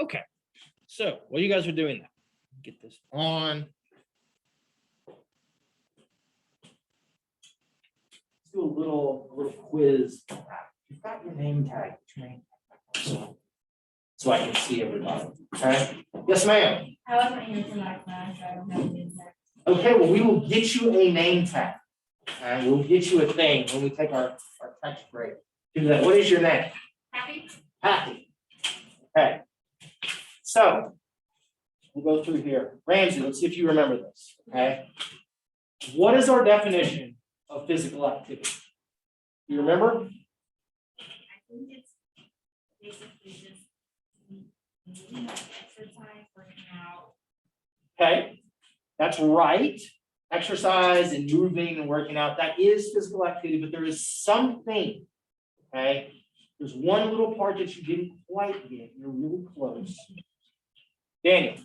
Okay. So while you guys are doing that, get this on. Let's do a little quiz. You've got your name tag. So I can see everybody. Okay. Yes, ma'am. I wasn't here for that class, so I don't have a name tag. Okay, well, we will get you a name tag. And we'll get you a thing when we take our text break. Do that. What is your name? Happy? Happy. Okay. So we'll go through here. Ramsey, let's see if you remember this. Okay. What is our definition of physical activity? Do you remember? I think it's basically just moving, like exercise, working out. Okay. That's right. Exercise and moving and working out, that is physical activity, but there is something, okay? There's one little part that you didn't quite get. You're really close. Daniel.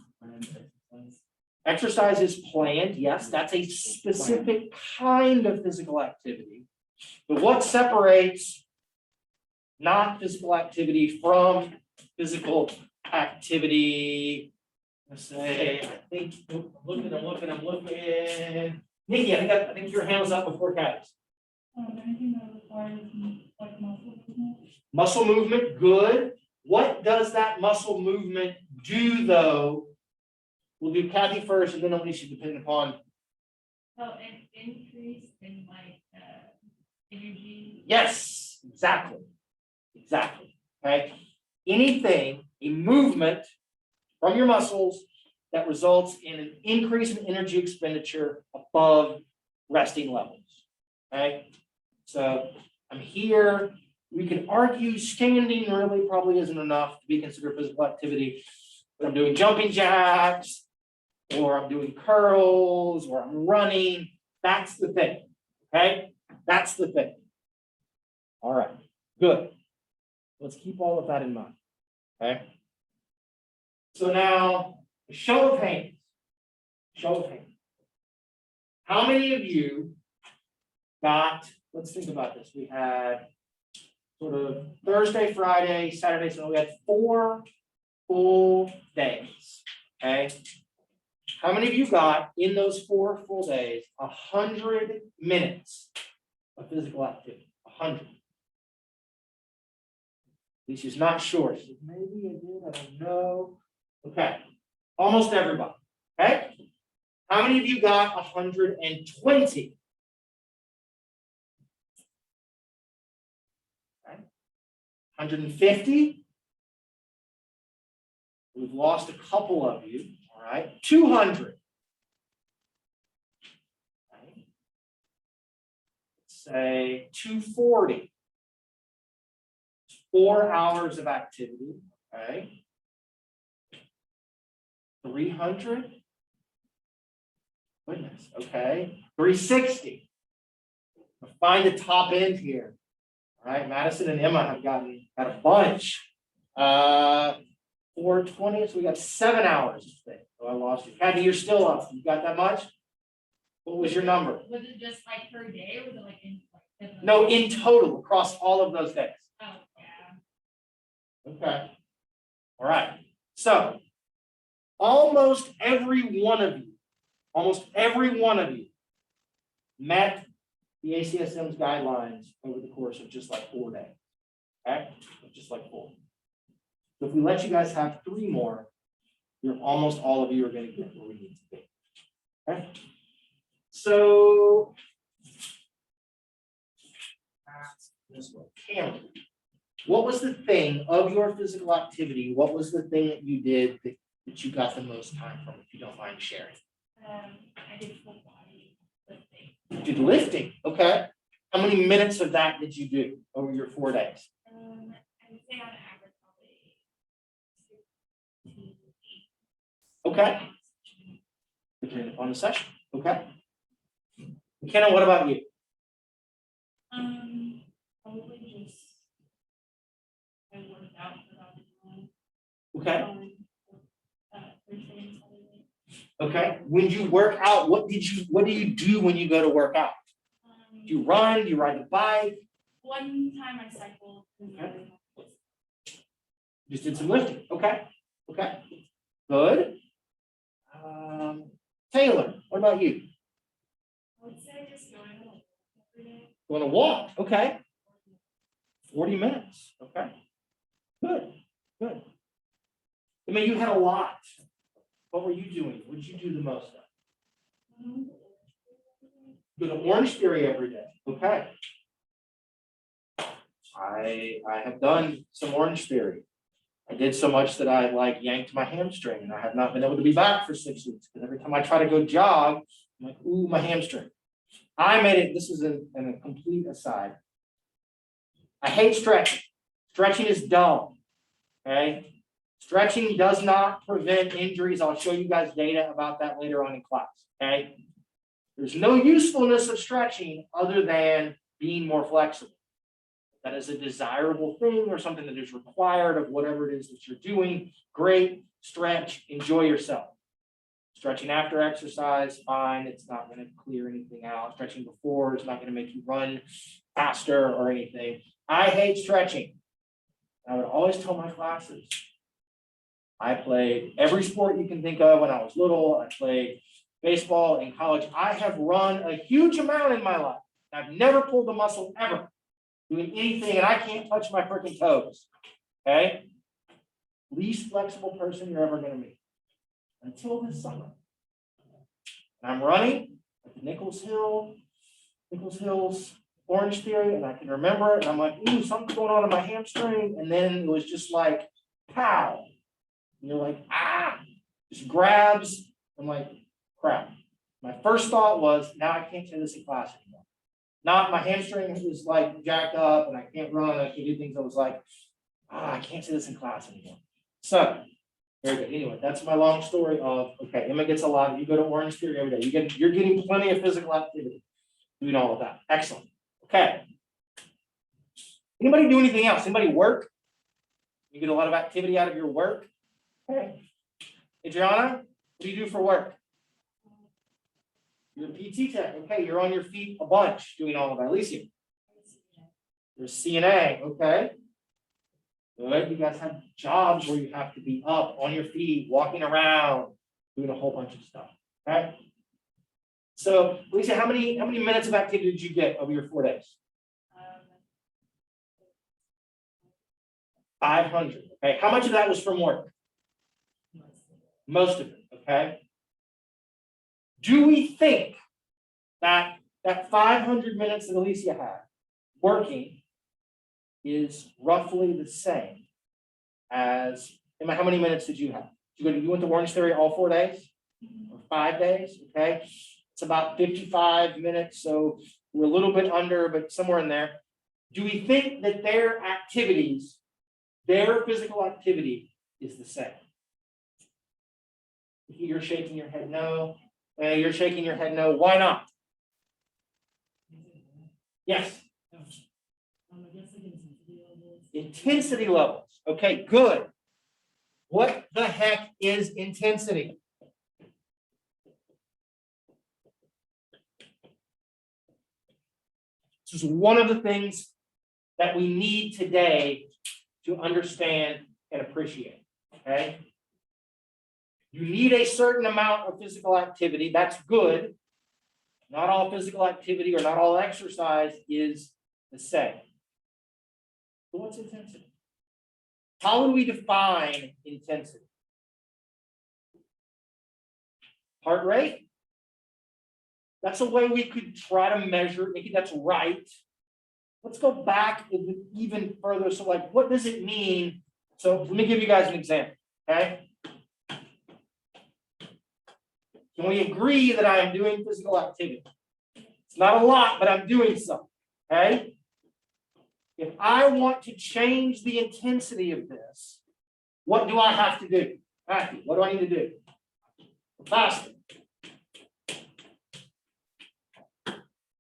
Exercise is planned. Yes, that's a specific kind of physical activity. But what separates not physical activity from physical activity? Let's say, I think, I'm looking. Nikki, I think your hand was up before Kathy's. Anything that requires like muscle movement? Muscle movement, good. What does that muscle movement do, though? We'll do Kathy first, and then Alicia, depending upon. So an increase in like energy. Yes, exactly. Exactly. Okay. Anything, a movement from your muscles that results in an increase in energy expenditure above resting levels. Okay. So I'm here. We can argue standing really probably isn't enough to be considered physical activity, but I'm doing jumping jacks, or I'm doing curls, or I'm running. That's the thing. Okay. That's the thing. All right. Good. Let's keep all of that in mind. Okay. So now, a show of hands. Show of hands. How many of you got, let's think about this. We had sort of Thursday, Friday, Saturday, so we had 4 full days. Okay. How many of you got in those 4 full days 100 minutes of physical activity? 100. She's not sure. She said, maybe I did, I don't know. Okay. Almost everybody. Okay. How many of you got 120? Okay. 150. We've lost a couple of you. All right. 200. Okay. Let's say 240. 4 hours of activity. Okay. 300. Goodness. Okay. 360. Find the top end here. All right. Madison and Emma have got a bunch. 420. So we got 7 hours today. So I lost you. Kathy, you're still up. You got that much? What was your number? Was it just like per day, or was it like in like? No, in total across all of those days. Oh yeah. Okay. All right. So almost every one of you met the ACSM's guidelines over the course of just like 4 days. Okay? Just like 4. So if we let you guys have 3 more, almost all of you are going to get where we need to be. Okay? So this one, Cameron. What was the thing of your physical activity? What was the thing that you did that you got the most time from, if you don't mind sharing? I did full body lifting. You did lifting, okay. How many minutes of that did you do over your 4 days? I would say on average probably 16. Okay. Depending upon the session, okay. McKenna, what about you? Probably just I worked out for about Okay. Thursday and Saturday. Okay. When you work out, what do you do when you go to work out? Do you run? Do you ride the bike? One time I cycled. Okay. Just did some lifting. Okay. Okay, good. Taylor, what about you? I would say just going on a walk every day. Going to walk, okay. 40 minutes, okay. Good, good. I mean, you had a lot. What were you doing? What did you do the most of? Go to Orange Theory every day, okay. I have done some Orange Theory. I did so much that I like yanked my hamstring and I have not been able to be back for 6 weeks because every time I try to go jog, I'm like, ooh, my hamstring. I made it, this is a complete aside. I hate stretching. Stretching is dumb, okay? Stretching does not prevent injuries. I'll show you guys data about that later on in class, okay? There's no usefulness of stretching other than being more flexible. That is a desirable thing or something that is required of whatever it is that you're doing. Great, stretch, enjoy yourself. Stretching after exercise, fine. It's not going to clear anything out. Stretching before is not going to make you run faster or anything. I hate stretching. I would always tell my classes. I played every sport you can think of when I was little. I played baseball in college. I have run a huge amount in my life. I've never pulled a muscle ever doing anything, and I can't touch my freaking toes. Okay? Least flexible person you're ever going to meet until this summer. And I'm running at the Nichols Hills Orange Theory, and I can remember it. And I'm like, ooh, something's going on in my hamstring. And then it was just like, pow. And you're like, ah, just grabs. I'm like, crap. My first thought was, now I can't say this in class anymore. Not my hamstring is like jacked up and I can't run, I can't do things. I was like, I can't say this in class anymore. So, very good. Anyway, that's my long story of, okay, Emma gets a lot. You go to Orange Theory every day. You're getting plenty of physical activity doing all of that. Excellent. Okay. Anybody do anything else? Anybody work? You get a lot of activity out of your work? Okay. Adriana, what do you do for work? You're a PT tech. Okay, you're on your feet a bunch doing all of that. Alicia, you're a CNA. Okay. Good. You guys have jobs where you have to be up on your feet, walking around, doing a whole bunch of stuff. Okay. So, Alicia, how many minutes of activity did you get over your 4 days? 500. Okay. How much of that was from work? Most of it. Okay. Do we think that 500 minutes that Alicia had working is roughly the same as, Emma, how many minutes did you have? You went to Orange Theory all 4 days? Or 5 days? Okay. It's about 55 minutes, so we're a little bit under, but somewhere in there. Do we think that their activities, their physical activity is the same? You're shaking your head no. You're shaking your head no. Why not? Yes. Intensity levels. Okay, good. What the heck is intensity? This is one of the things that we need today to understand and appreciate. Okay. You need a certain amount of physical activity. That's good. Not all physical activity or not all exercise is the same. So what's intensity? How do we define intensity? Heart rate? That's a way we could try to measure it. Maybe that's right. Let's go back even further. So like, what does it mean? So let me give you guys an example, okay? Can we agree that I am doing physical activity? It's not a lot, but I'm doing something, okay? If I want to change the intensity of this, what do I have to do? Matthew, what do I need to do? Faster.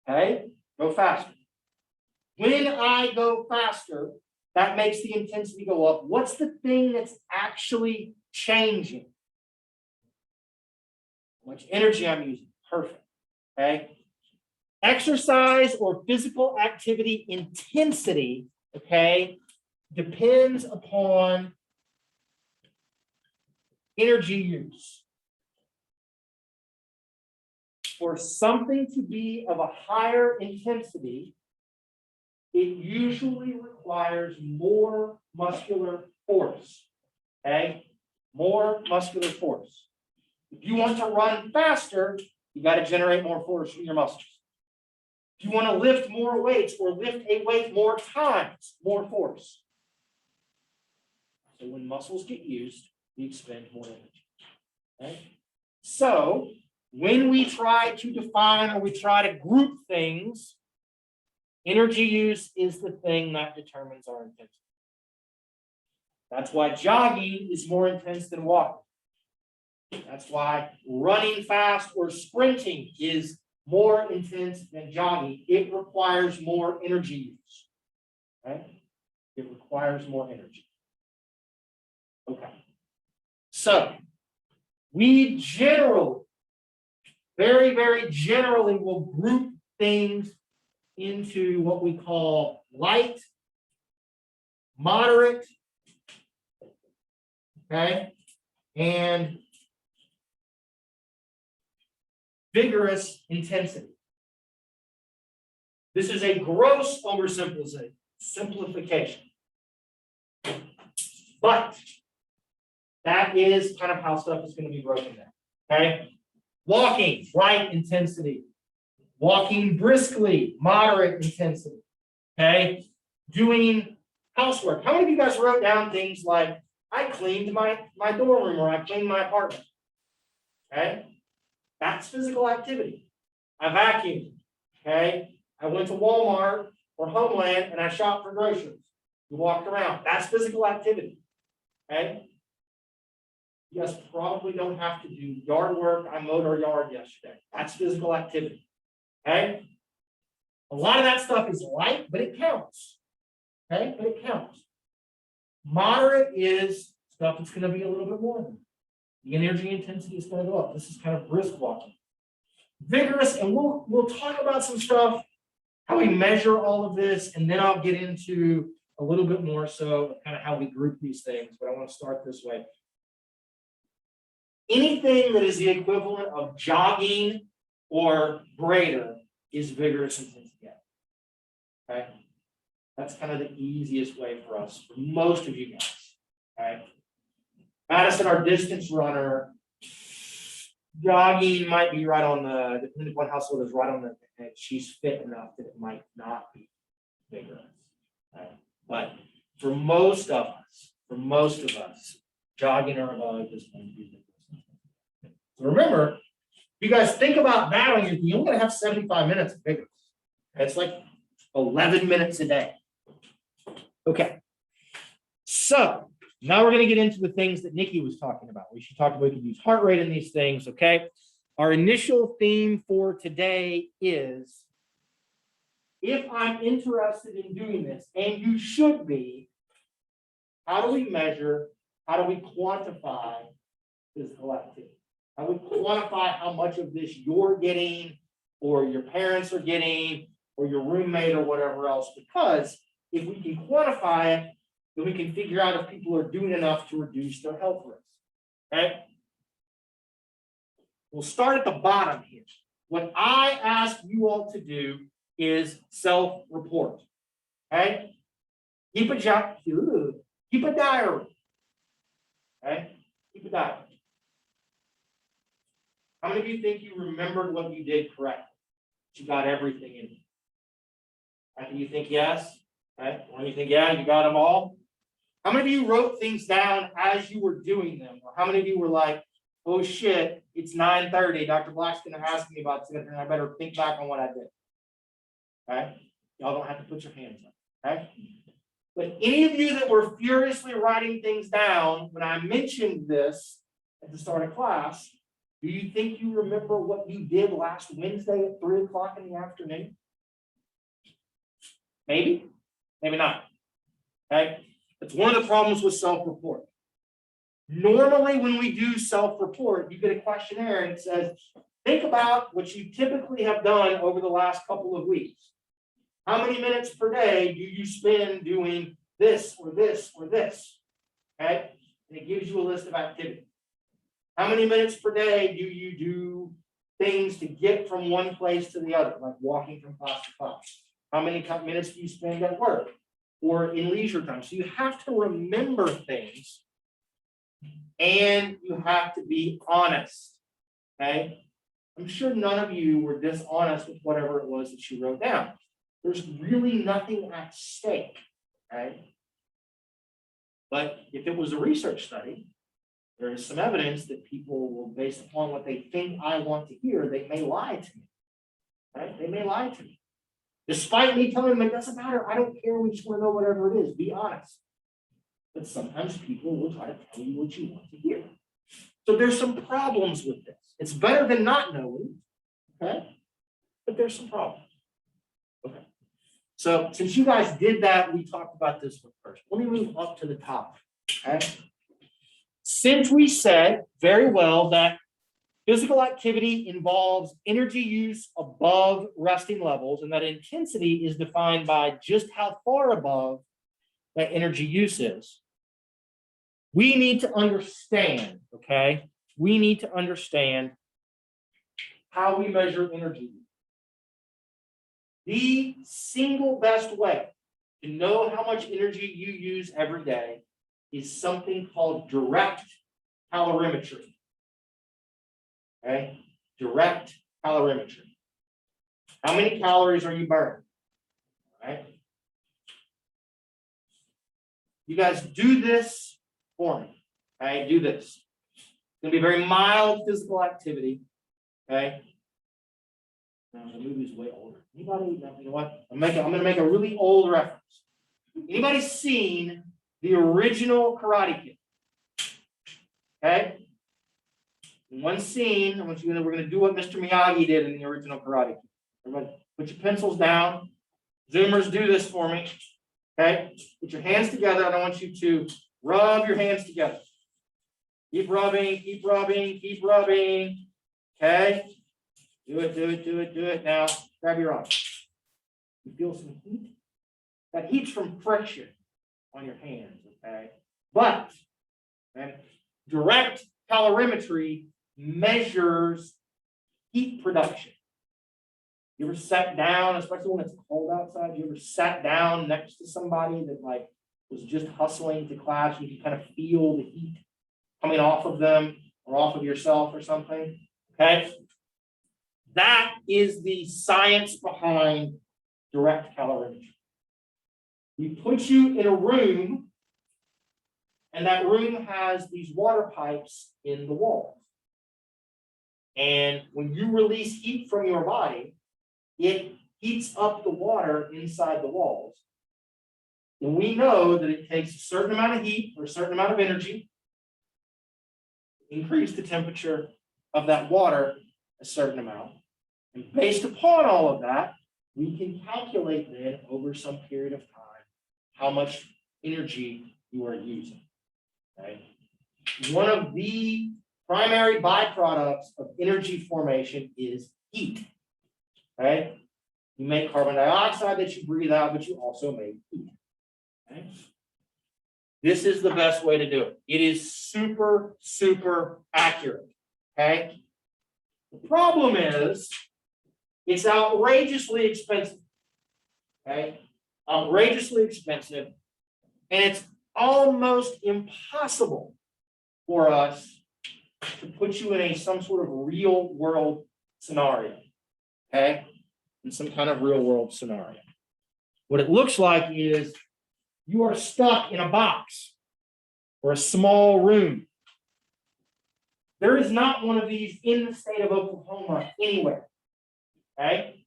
Okay, go faster. When I go faster, that makes the intensity go up. What's the thing that's actually changing? How much energy I'm using. Perfect. Okay. Exercise or physical activity intensity, okay, depends upon energy use. For something to be of a higher intensity, it usually requires more muscular force. Okay? More muscular force. If you want to run faster, you got to generate more force from your muscles. If you want to lift more weights or lift a weight more times, more force. So when muscles get used, we expend more energy. Okay? So when we try to define or we try to group things, energy use is the thing that determines our intensity. That's why jogging is more intense than walking. That's why running fast or sprinting is more intense than jogging. It requires more energy use. Okay? It requires more energy. Okay. So we generally, very, very generally will group things into what we call light, moderate, okay, and vigorous intensity. This is a gross oversimplification. But that is kind of how stuff is going to be broken down. Okay? Walking, light intensity. Walking briskly, moderate intensity. Okay? Doing housework. How many of you guys wrote down things like, I cleaned my dorm room or I cleaned my apartment? Okay? That's physical activity. I vacuumed. Okay? I went to Walmart or Homeland and I shopped for groceries. You walked around. That's physical activity. Okay? You guys probably don't have to do yard work. I mowed our yard yesterday. That's physical activity. Okay? A lot of that stuff is light, but it counts. Okay? But it counts. Moderate is stuff that's going to be a little bit more. The energy intensity is going to go up. This is kind of brisk walking. Vigorous, and we'll talk about some stuff, how we measure all of this, and then I'll get into a little bit more so kind of how we group these things, but I want to start this way. Anything that is the equivalent of jogging or greater is vigorous intensity. Okay? That's kind of the easiest way for us, for most of you guys. Okay? Madison, our distance runner, jogging might be right on the, depending on household is right on the edge. She's fit enough that it might not be vigorous. Okay? But for most of us, jogging or above is going to be vigorous. So remember, if you guys think about that on your, you're going to have 75 minutes of vigorous. It's like 11 minutes a day. Okay. So now we're going to get into the things that Nikki was talking about. She talked about we could use heart rate in these things. Okay. Our initial theme for today is, if I'm interested in doing this, and you should be, how do we measure, how do we quantify physical activity? How do we quantify how much of this you're getting, or your parents are getting, or your roommate, or whatever else? Because if we can quantify it, then we can figure out if people are doing enough to reduce their health risk. Okay? We'll start at the bottom here. What I ask you all to do is self-report. Okay? Keep a diary. Okay? Keep a diary. How many of you think you remembered what you did correctly? You got everything in. How many of you think yes? Okay? When you think yeah, you got them all. How many of you wrote things down as you were doing them? Or how many of you were like, oh shit, it's 9:30. Dr. Black's going to ask me about something, and I better think back on what I did. Okay? Y'all don't have to put your hands up. Okay? But any of you that were furiously writing things down when I mentioned this at the start of class, do you think you remember what you did last Wednesday at 3 o'clock in the afternoon? Maybe, maybe not. Okay? That's one of the problems with self-report. Normally, when we do self-report, you get a questionnaire and it says, think about what you typically have done over the last couple of weeks. How many minutes per day do you spend doing this or this or this? Okay? And it gives you a list of activities. How many minutes per day do you do things to get from one place to the other, like walking from class to class? How many minutes do you spend at work or in leisure time? So you have to remember things and you have to be honest, okay? I'm sure none of you were dishonest with whatever it was that you wrote down. There's really nothing at stake, okay? But if it was a research study, there is some evidence that people will, based upon what they think I want to hear, they may lie to me, right? They may lie to me. Despite me telling them it doesn't matter, I don't care, we just want to know whatever it is, be honest. But sometimes people will try to tell you what you want to hear. So there's some problems with this. It's better than not knowing, okay? But there's some problems. Okay. So since you guys did that, we talked about this one first. Let me move up to the top, okay? Since we said very well that physical activity involves energy use above resting levels, and that intensity is defined by just how far above that energy use is, we need to understand, okay? We need to understand how we measure energy. The single best way to know how much energy you use every day is something called direct calorimetry. Okay? Direct calorimetry. How many calories are you burning? All right? You guys do this for me. Okay, do this. It's going to be very mild physical activity. Okay. Now the movie's way older. Anybody? You know what? I'm going to make a really old reference. Anybody seen the original Karate Kid? Okay. In one scene, we're going to do what Mr. Miyagi did in the original Karate Kid. Everybody, put your pencils down. Zoomers, do this for me. Okay. Put your hands together, and I want you to rub your hands together. Keep rubbing, keep rubbing, keep rubbing. Okay. Do it, do it, do it, do it. Now, grab your arm. You feel some heat? That heat's from friction on your hands, okay? But okay, direct calorimetry measures heat production. You ever sat down, especially when it's cold outside, you ever sat down next to somebody that like was just hustling to class, you can kind of feel the heat coming off of them or off of yourself or something, okay? That is the science behind direct calorimetry. We put you in a room, and that room has these water pipes in the walls. And when you release heat from your body, it heats up the water inside the walls. And we know that it takes a certain amount of heat or a certain amount of energy to increase the temperature of that water a certain amount. And based upon all of that, we can calculate then over some period of time how much energy you are using. Okay? One of the primary byproducts of energy formation is heat. Okay? You make carbon dioxide that you breathe out, but you also make heat. Okay? This is the best way to do it. It is super, super accurate. Okay? The problem is it's outrageously expensive. Okay? Outrageously expensive. And it's almost impossible for us to put you in some sort of real world scenario. Okay? In some kind of real world scenario. What it looks like is you are stuck in a box or a small room. There is not one of these in the state of Oklahoma anywhere. Okay?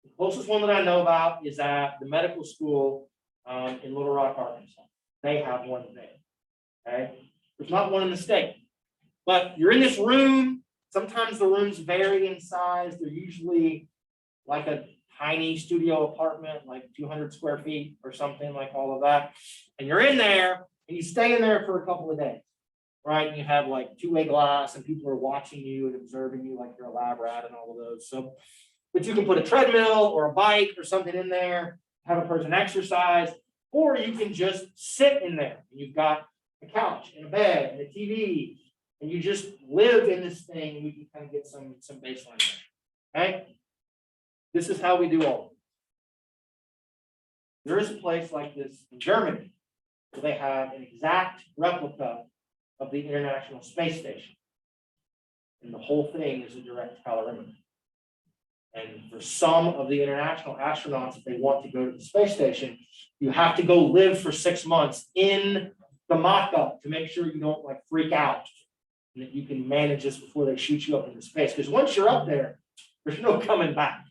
The closest one that I know about is at the medical school in Little Rock, Arkansas. They have one there. Okay? There's not one in the state. But you're in this room. Sometimes the rooms vary in size. They're usually like a tiny studio apartment, like 200 square feet or something, like all of that. And you're in there and you stay in there for a couple of days. Right? And you have like two-way glass and people are watching you and observing you like you're a lab rat and all of those. So, but you can put a treadmill or a bike or something in there, have a person exercise, or you can just sit in there. And you've got a couch and a bed and a TV and you just live in this thing, we can kind of get some baseline there. Okay? This is how we do all of it. There is a place like this in Germany where they have an exact replica of the International Space Station. And the whole thing is a direct calorimeter. And for some of the international astronauts, if they want to go to the space station, you have to go live for 6 months in the mock-up to make sure you don't like freak out and that you can manage this before they shoot you up into space. Because once you're up there, there's no coming back.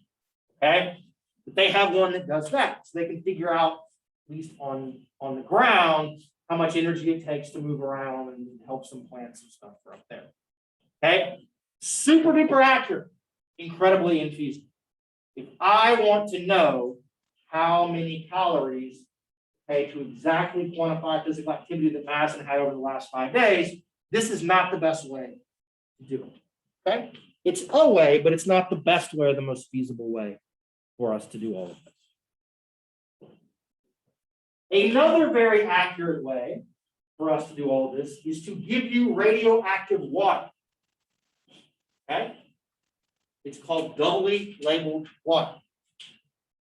Okay? But they have one that does that. So they can figure out, at least on the ground, how much energy it takes to move around and help them plan some stuff for up there. Okay? Super duper accurate, incredibly infeasible. If I want to know how many calories, okay, to exactly quantify physical activity that Madison had over the last 5 days, this is not the best way to do it. Okay? It's a way, but it's not the best way or the most feasible way for us to do all of this. Another very accurate way for us to do all of this is to give you radioactive water. Okay? It's called doubly labeled water.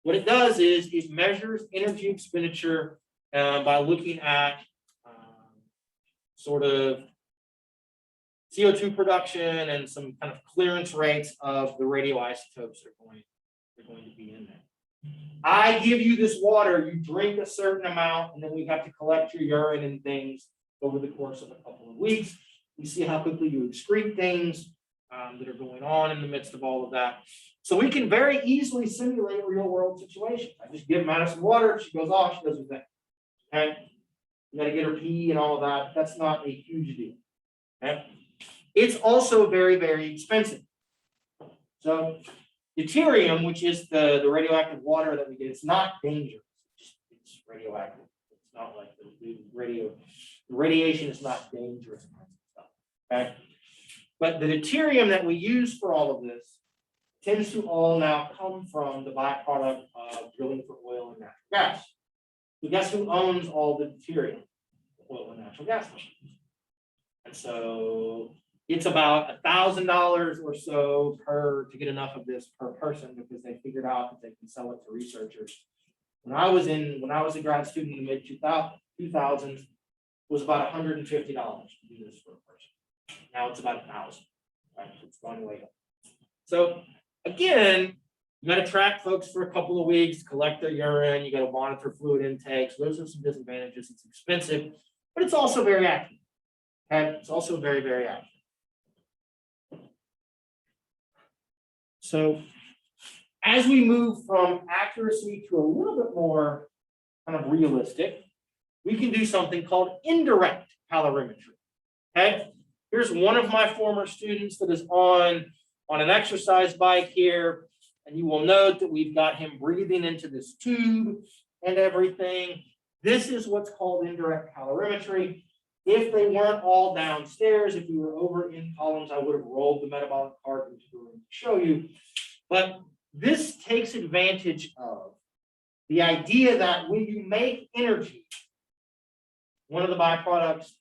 What it does is it measures energy expenditure by looking at sort of CO2 production and some kind of clearance rates of the radioisotopes that are going to be in there. I give you this water, you drink a certain amount, and then we have to collect your urine and things over the course of a couple of weeks. We see how quickly you excrete things that are going on in the midst of all of that. So we can very easily simulate real world situations. I just give Madison water, she goes off, she does her thing. Okay? You got to get her pee and all of that. That's not a huge deal. Okay? It's also very, very expensive. So deuterium, which is the radioactive water that we get, it's not dangerous. It's radioactive. It's not like the radiation is not dangerous. Okay? But the deuterium that we use for all of this tends to all now come from the byproduct of drilling for oil and natural gas. So guess who owns all the deuterium? Oil and natural gas companies. And so it's about $1,000 or so to get enough of this per person, because they figured out that they can sell it to researchers. When I was a grad student in the mid 2000s, it was about $150 to do this for a person. Now it's about $1,000. Right? It's gone way up. So again, you got to track folks for a couple of weeks, collect their urine, you got to monitor fluid intake. So those are some disadvantages. It's expensive, but it's also very accurate. Okay? It's also very, very accurate. So as we move from accuracy to a little bit more kind of realistic, we can do something called indirect calorimetry. Okay? Here's one of my former students that is on an exercise bike here, and you will note that we've got him breathing into this tube and everything. This is what's called indirect calorimetry. If they weren't all downstairs, if we were over in columns, I would have rolled the metabolic cart into the room to show you. But this takes advantage of the idea that when you make energy, one of the byproducts,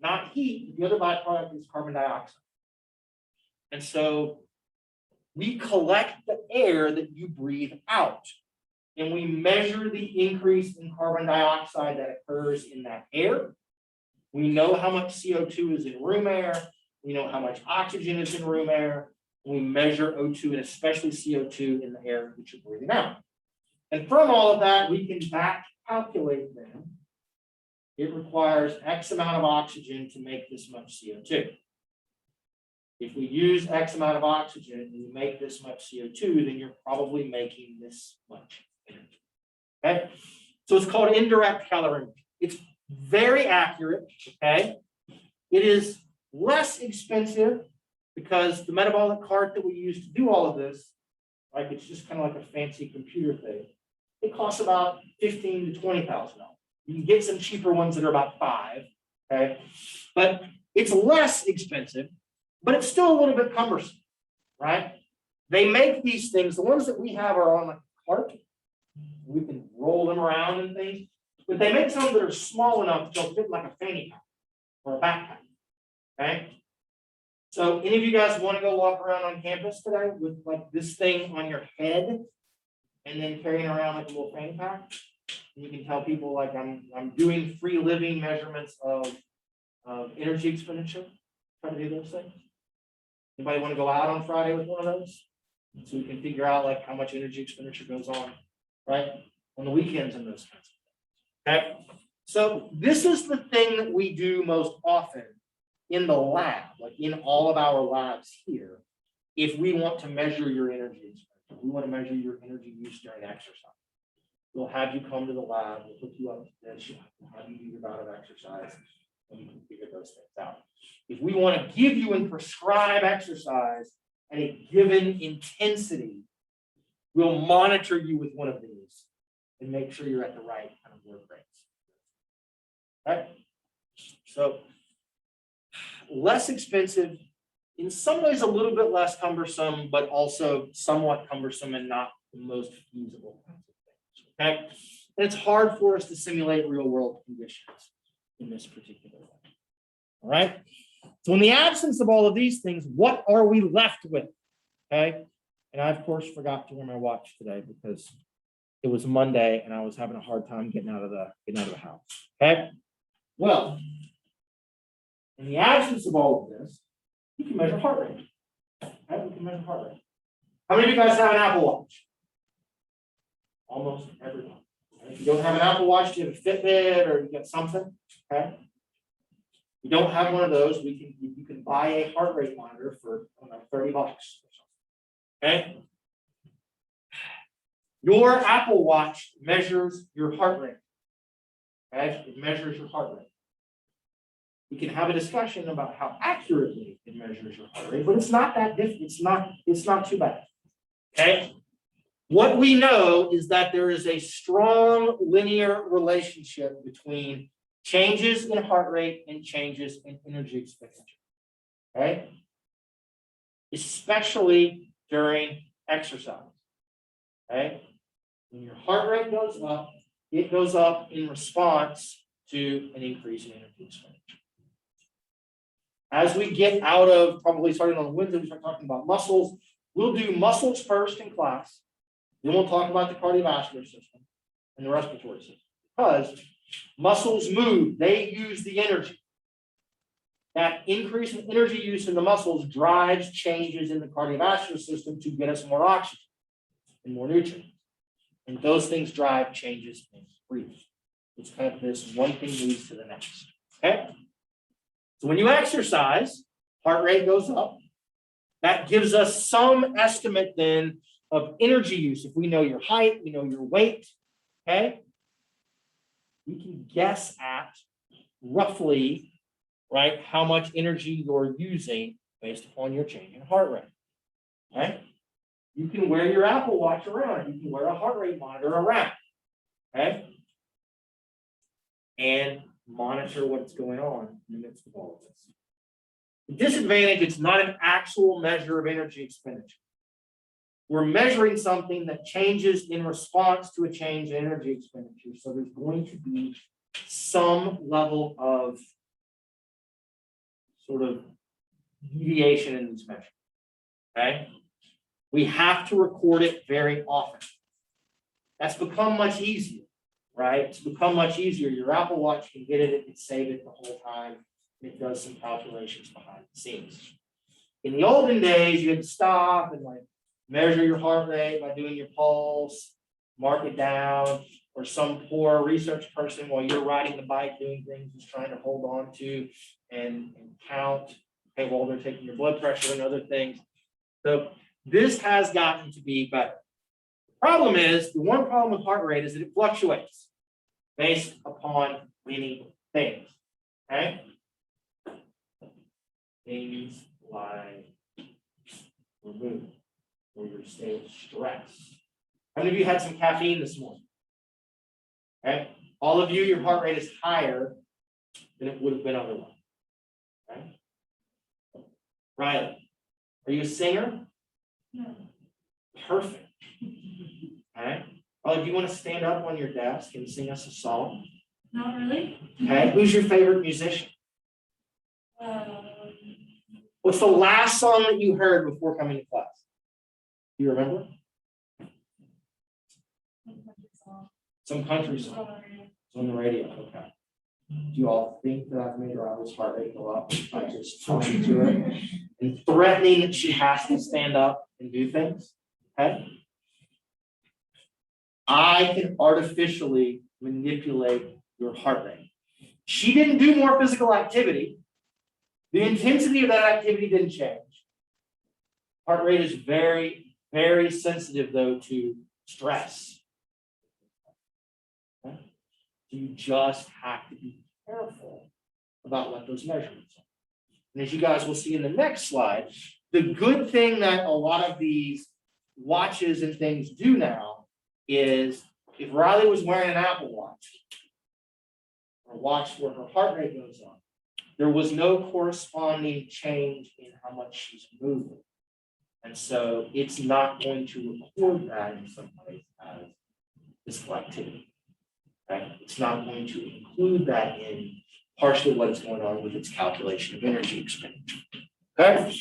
not heat, the other byproduct is carbon dioxide. And so we collect the air that you breathe out, and we measure the increase in carbon dioxide that occurs in that air. We know how much CO2 is in room air. We know how much oxygen is in room air. We measure O2 and especially CO2 in the air that you're breathing out. And from all of that, we can back calculate then. It requires X amount of oxygen to make this much CO2. If we use X amount of oxygen and you make this much CO2, then you're probably making this much energy. Okay? So it's called indirect calorimetry. It's very accurate. Okay? It is less expensive because the metabolic cart that we use to do all of this, like it's just kind of like a fancy computer thing. It costs about $15,000 to $20,000. You can get some cheaper ones that are about $5,000. Okay? But it's less expensive, but it's still a little bit cumbersome, right? They make these things, the ones that we have are on a cart. We can roll them around and things, but they make some that are small enough to fit like a fanny pack or a backpack, okay? So any of you guys want to go walk around on campus today with like this thing on your head and then carrying around like a little fanny pack? And you can tell people like I'm doing free living measurements of energy expenditure. Try to do those things. Anybody want to go out on Friday with one of those? So we can figure out like how much energy expenditure goes on, right? On the weekends and those kinds of things. Okay. So this is the thing that we do most often in the lab, like in all of our labs here, if we want to measure your energy expenditure, we want to measure your energy use during exercise. We'll have you come to the lab, we'll hook you up to this, we'll have you do your bout of exercise, and you can figure those things out. If we want to give you and prescribe exercise at a given intensity, we'll monitor you with one of these and make sure you're at the right kind of work rates. Right? So less expensive, in some ways a little bit less cumbersome, but also somewhat cumbersome and not the most feasible kinds of things. Okay? And it's hard for us to simulate real world conditions in this particular way. All right. So in the absence of all of these things, what are we left with? Okay. And I, of course, forgot to wear my watch today because it was Monday and I was having a hard time getting out of the house. Okay. Well, in the absence of all of this, you can measure heart rate. Okay? We can measure heart rate. How many of you guys have an Apple Watch? Almost everyone. If you don't have an Apple Watch, you have a Fitbit or you got something. Okay. If you don't have one of those, you can buy a heart rate monitor for $30. Okay. Your Apple Watch measures your heart rate. Okay, it measures your heart rate. We can have a discussion about how accurately it measures your heart rate, but it's not that different. It's not too bad. Okay. What we know is that there is a strong linear relationship between changes in heart rate and changes in energy expenditure. Okay. Especially during exercise. Okay. When your heart rate goes up, it goes up in response to an increase in energy expenditure. As we get out of, probably starting on Wednesday, we start talking about muscles. We'll do muscles first in class. Then we'll talk about the cardiovascular system and the respiratory system. Because muscles move, they use the energy. That increase in energy use in the muscles drives changes in the cardiovascular system to get us more oxygen and more nutrients. And those things drive changes in breathing. It's kind of this one thing leads to the next. Okay? So when you exercise, heart rate goes up. That gives us some estimate then of energy use. If we know your height, we know your weight, okay? We can guess at roughly, right, how much energy you're using based upon your change in heart rate. Okay? You can wear your Apple Watch around. You can wear a heart rate monitor around. Okay? And monitor what's going on in the midst of all of this. The disadvantage, it's not an actual measure of energy expenditure. We're measuring something that changes in response to a change in energy expenditure. So there's going to be some level of sort of deviation in these measures. Okay? We have to record it very often. That's become much easier, right? It's become much easier. Your Apple Watch can get it, it can save it the whole time. It does some calculations behind the scenes. In the olden days, you had to stop and like measure your heart rate by doing your pulse, mark it down, or some poor research person while you're riding the bike doing things is trying to hold on to and count, okay, while they're taking your blood pressure and other things. So this has gotten to be better. The problem is, the one problem with heart rate is that it fluctuates based upon many things. Okay? Things like your mood or your state of stress. How many of you had some caffeine this morning? Okay? All of you, your heart rate is higher than it would have been otherwise. Okay? Riley, are you a singer? No. Perfect. Okay. Oh, do you want to stand up on your desk and sing us a song? Not really. Okay. Who's your favorite musician? What's the last song that you heard before coming to class? Do you remember? Some country song. It's on the radio. Okay. Do you all think that I've made Robert's heart rate go up by just talking to her and threatening that she has to stand up and do things? Okay. I can artificially manipulate your heart rate. She didn't do more physical activity. The intensity of that activity didn't change. Heart rate is very, very sensitive, though, to stress. Okay? So you just have to be careful about what those measurements are. And as you guys will see in the next slide, the good thing that a lot of these watches and things do now is if Riley was wearing an Apple Watch, or a watch where her heart rate goes up, there was no corresponding change in how much she's moving. And so it's not going to record that in some ways as physical activity. Right? It's not going to include that in partially what is going on with its calculation of energy expenditure. Okay,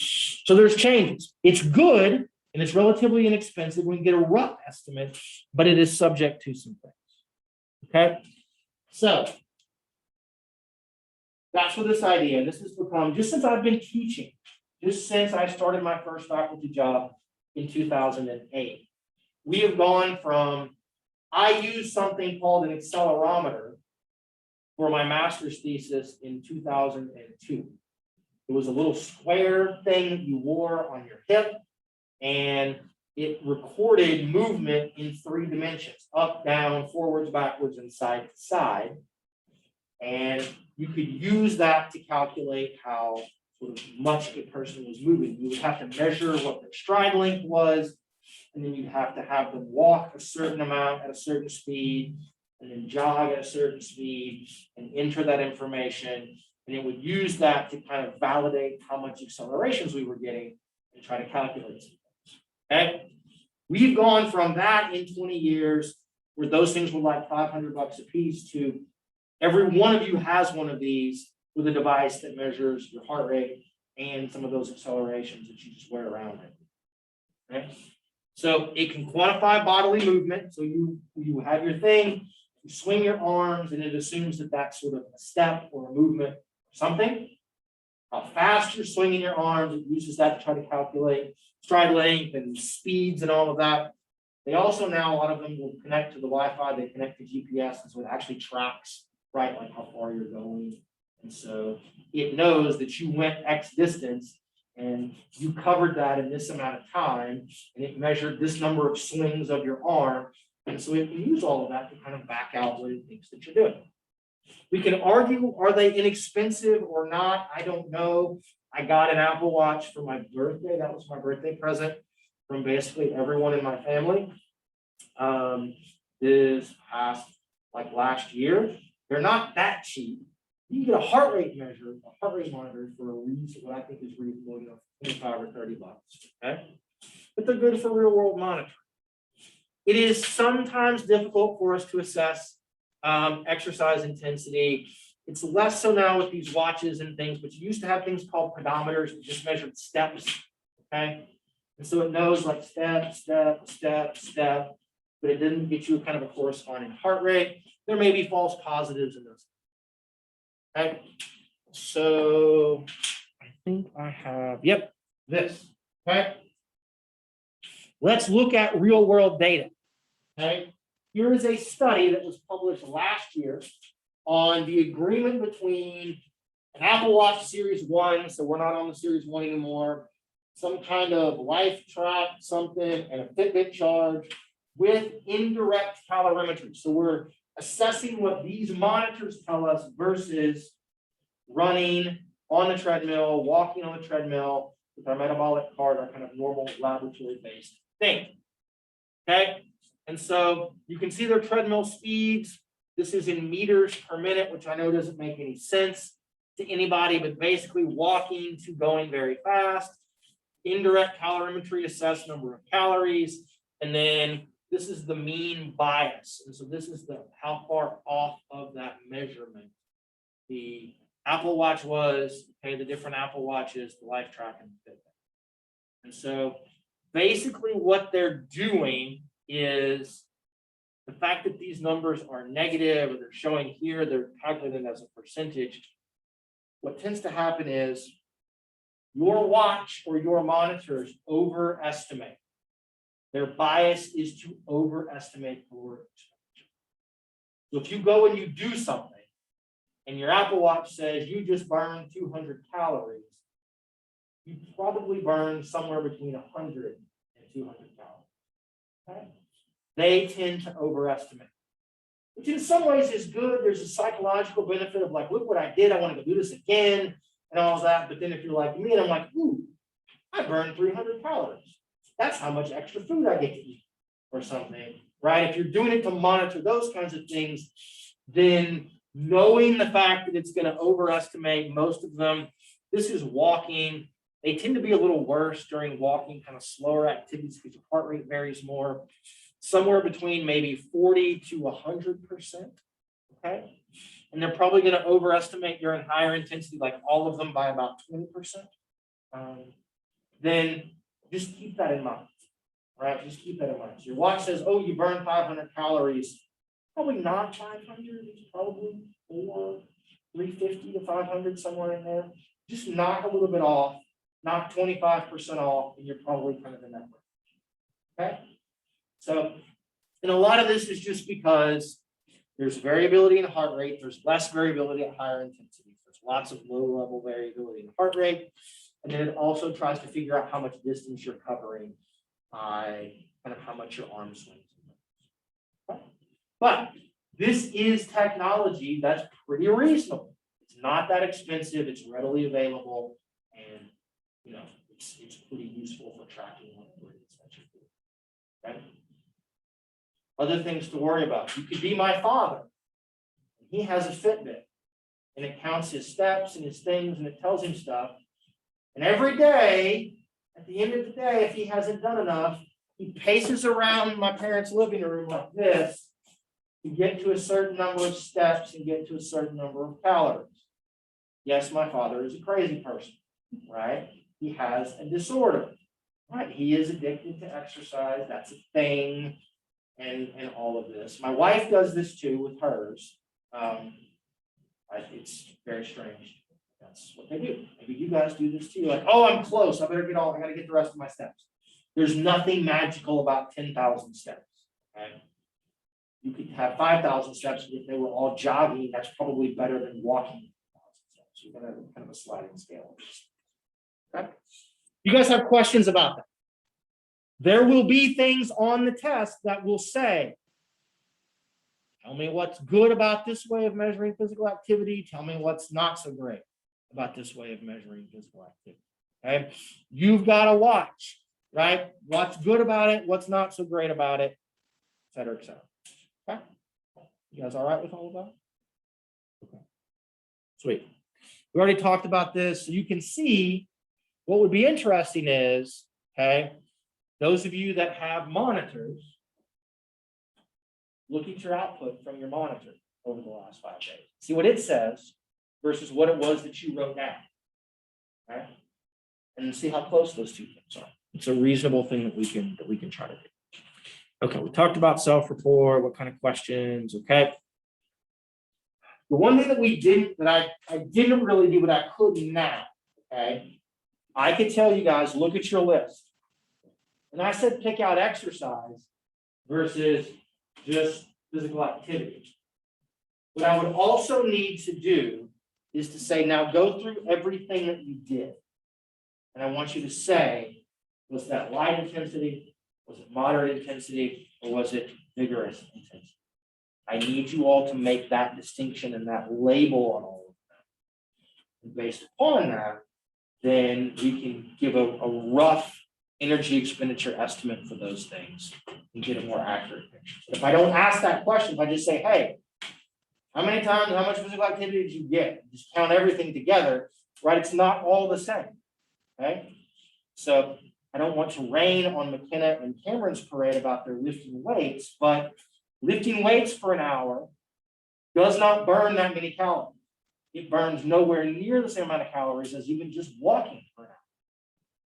so there's changes. It's good and it's relatively inexpensive. We can get a rough estimate, but it is subject to some things. Okay, so that's for this idea. This has become, just since I've been teaching, just since I started my first faculty job in 2008, we have gone from, I used something called an accelerometer for my master's thesis in 2002. It was a little square thing you wore on your hip, and it recorded movement in 3 dimensions, up, down, forwards, backwards, and side to side. And you could use that to calculate how sort of much a person was moving. You would have to measure what their stride length was, and then you'd have to have them walk a certain amount at a certain speed, and then jog at a certain speed, and enter that information. And it would use that to kind of validate how much accelerations we were getting and try to calculate some things. Okay? We've gone from that in 20 years, where those things were like $500 a piece, to every one of you has one of these with a device that measures your heart rate and some of those accelerations that you just wear around it. Okay? So it can quantify bodily movement. So you have your thing, you swing your arms, and it assumes that that's sort of a step or a movement or something. How fast you're swinging your arms, it uses that to try to calculate stride length and speeds and all of that. They also now, a lot of them will connect to the Wi-Fi, they connect to GPS, and so it actually tracks, right, like how far you're going. And so it knows that you went X distance and you covered that in this amount of time, and it measured this number of swings of your arm. And so it can use all of that to kind of back out what it thinks that you're doing. We can argue, are they inexpensive or not? I don't know. I got an Apple Watch for my birthday. That was my birthday present from basically everyone in my family. This past, like last year, they're not that cheap. You can get a heart rate measure, a heart rate monitor for a reason, what I think is reasonable, you know, 25 or 30 bucks. Okay, but they're good for real world monitoring. It is sometimes difficult for us to assess exercise intensity. It's less so now with these watches and things, but you used to have things called pedometers that just measured steps. Okay, and so it knows like step, step, step, step, but it didn't get you kind of a corresponding heart rate. There may be false positives in those. Okay, so I think I have, yep, this. Okay, let's look at real world data. Okay, here is a study that was published last year on the agreement between an Apple Watch Series 1, so we're not on the Series 1 anymore, some kind of life track, something, and a Fitbit charge with indirect calorimetry. So we're assessing what these monitors tell us versus running on the treadmill, walking on the treadmill with our metabolic cart, our kind of normal laboratory-based thing. Okay, and so you can see their treadmill speeds. This is in meters per minute, which I know doesn't make any sense to anybody, but basically walking to going very fast. Indirect calorimetry assess number of calories, and then this is the mean bias. And so this is the how far off of that measurement the Apple Watch was, okay, the different Apple Watches, the life tracking, Fitbit. And so basically what they're doing is the fact that these numbers are negative, or they're showing here, they're calculated as a percentage. What tends to happen is your watch or your monitors overestimate. Their bias is to overestimate caloric expenditure. So if you go and you do something, and your Apple Watch says you just burned 200 calories, you probably burn somewhere between 100 and 200 calories. Okay? They tend to overestimate, which in some ways is good. There's a psychological benefit of like, look what I did. I want to do this again and all that. But then if you're like me and I'm like, ooh, I burned 300 calories. That's how much extra food I get to eat or something, right? If you're doing it to monitor those kinds of things, then knowing the fact that it's going to overestimate most of them, this is walking. They tend to be a little worse during walking, kind of slower activities because your heart rate varies more, somewhere between maybe 40 to 100%. Okay. And they're probably going to overestimate during higher intensity, like all of them by about 20%. Then just keep that in mind, right? Just keep that in mind. So your watch says, oh, you burned 500 calories. Probably not 500, it's probably 350 to 500, somewhere in there. Just knock a little bit off, knock 25% off, and you're probably kind of in that range. Okay? So, and a lot of this is just because there's variability in heart rate, there's less variability at higher intensities. There's lots of low-level variability in heart rate, and then it also tries to figure out how much distance you're covering by kind of how much your arm swings. Okay? But this is technology that's pretty reasonable. It's not that expensive. It's readily available, and it's pretty useful for tracking what it is that you're doing. Okay. Other things to worry about. You could be my father. He has a Fitbit, and it counts his steps and his things, and it tells him stuff. And every day, at the end of the day, if he hasn't done enough, he paces around my parents' living room like this to get to a certain number of steps and get to a certain number of calories. Yes, my father is a crazy person, right? He has a disorder, right? He is addicted to exercise. That's a thing, and all of this. My wife does this too with hers. It's very strange. That's what they do. Maybe you guys do this too. Like, oh, I'm close. I got to get the rest of my steps. There's nothing magical about 10,000 steps. Okay? You could have 5,000 steps, but if they were all jogging, that's probably better than walking 10,000 steps. So you're going to have kind of a sliding scale. Okay? You guys have questions about that? There will be things on the test that will say, tell me what's good about this way of measuring physical activity. Tell me what's not so great about this way of measuring physical activity. Okay? You've got to watch, right? What's good about it, what's not so great about it, et cetera, et cetera. Okay? You guys all right with all of that? Okay. Sweet. We already talked about this. So you can see what would be interesting is, okay, those of you that have monitors, look at your output from your monitor over the last 5 days. See what it says versus what it was that you wrote down. Okay? And see how close those two things are. It's a reasonable thing that we can try to do. Okay, we talked about self-report, what kind of questions, okay. The one thing that we didn't, that I didn't really do, but I could now, okay. I could tell you guys, look at your list. And I said pick out exercise versus just physical activity. What I would also need to do is to say, now go through everything that you did. And I want you to say, was that light intensity? Was it moderate intensity? Or was it vigorous intensity? I need you all to make that distinction and that label on all of them. And based upon that, then we can give a rough energy expenditure estimate for those things and get a more accurate picture. So if I don't ask that question, if I just say, hey, how many times, how much physical activity did you get? Just count everything together, right? It's not all the same, okay? So I don't want to rain on McKenna and Cameron's parade about their lifting weights, but lifting weights for an hour does not burn that many calories. it burns nowhere near the same amount of calories as even just walking for an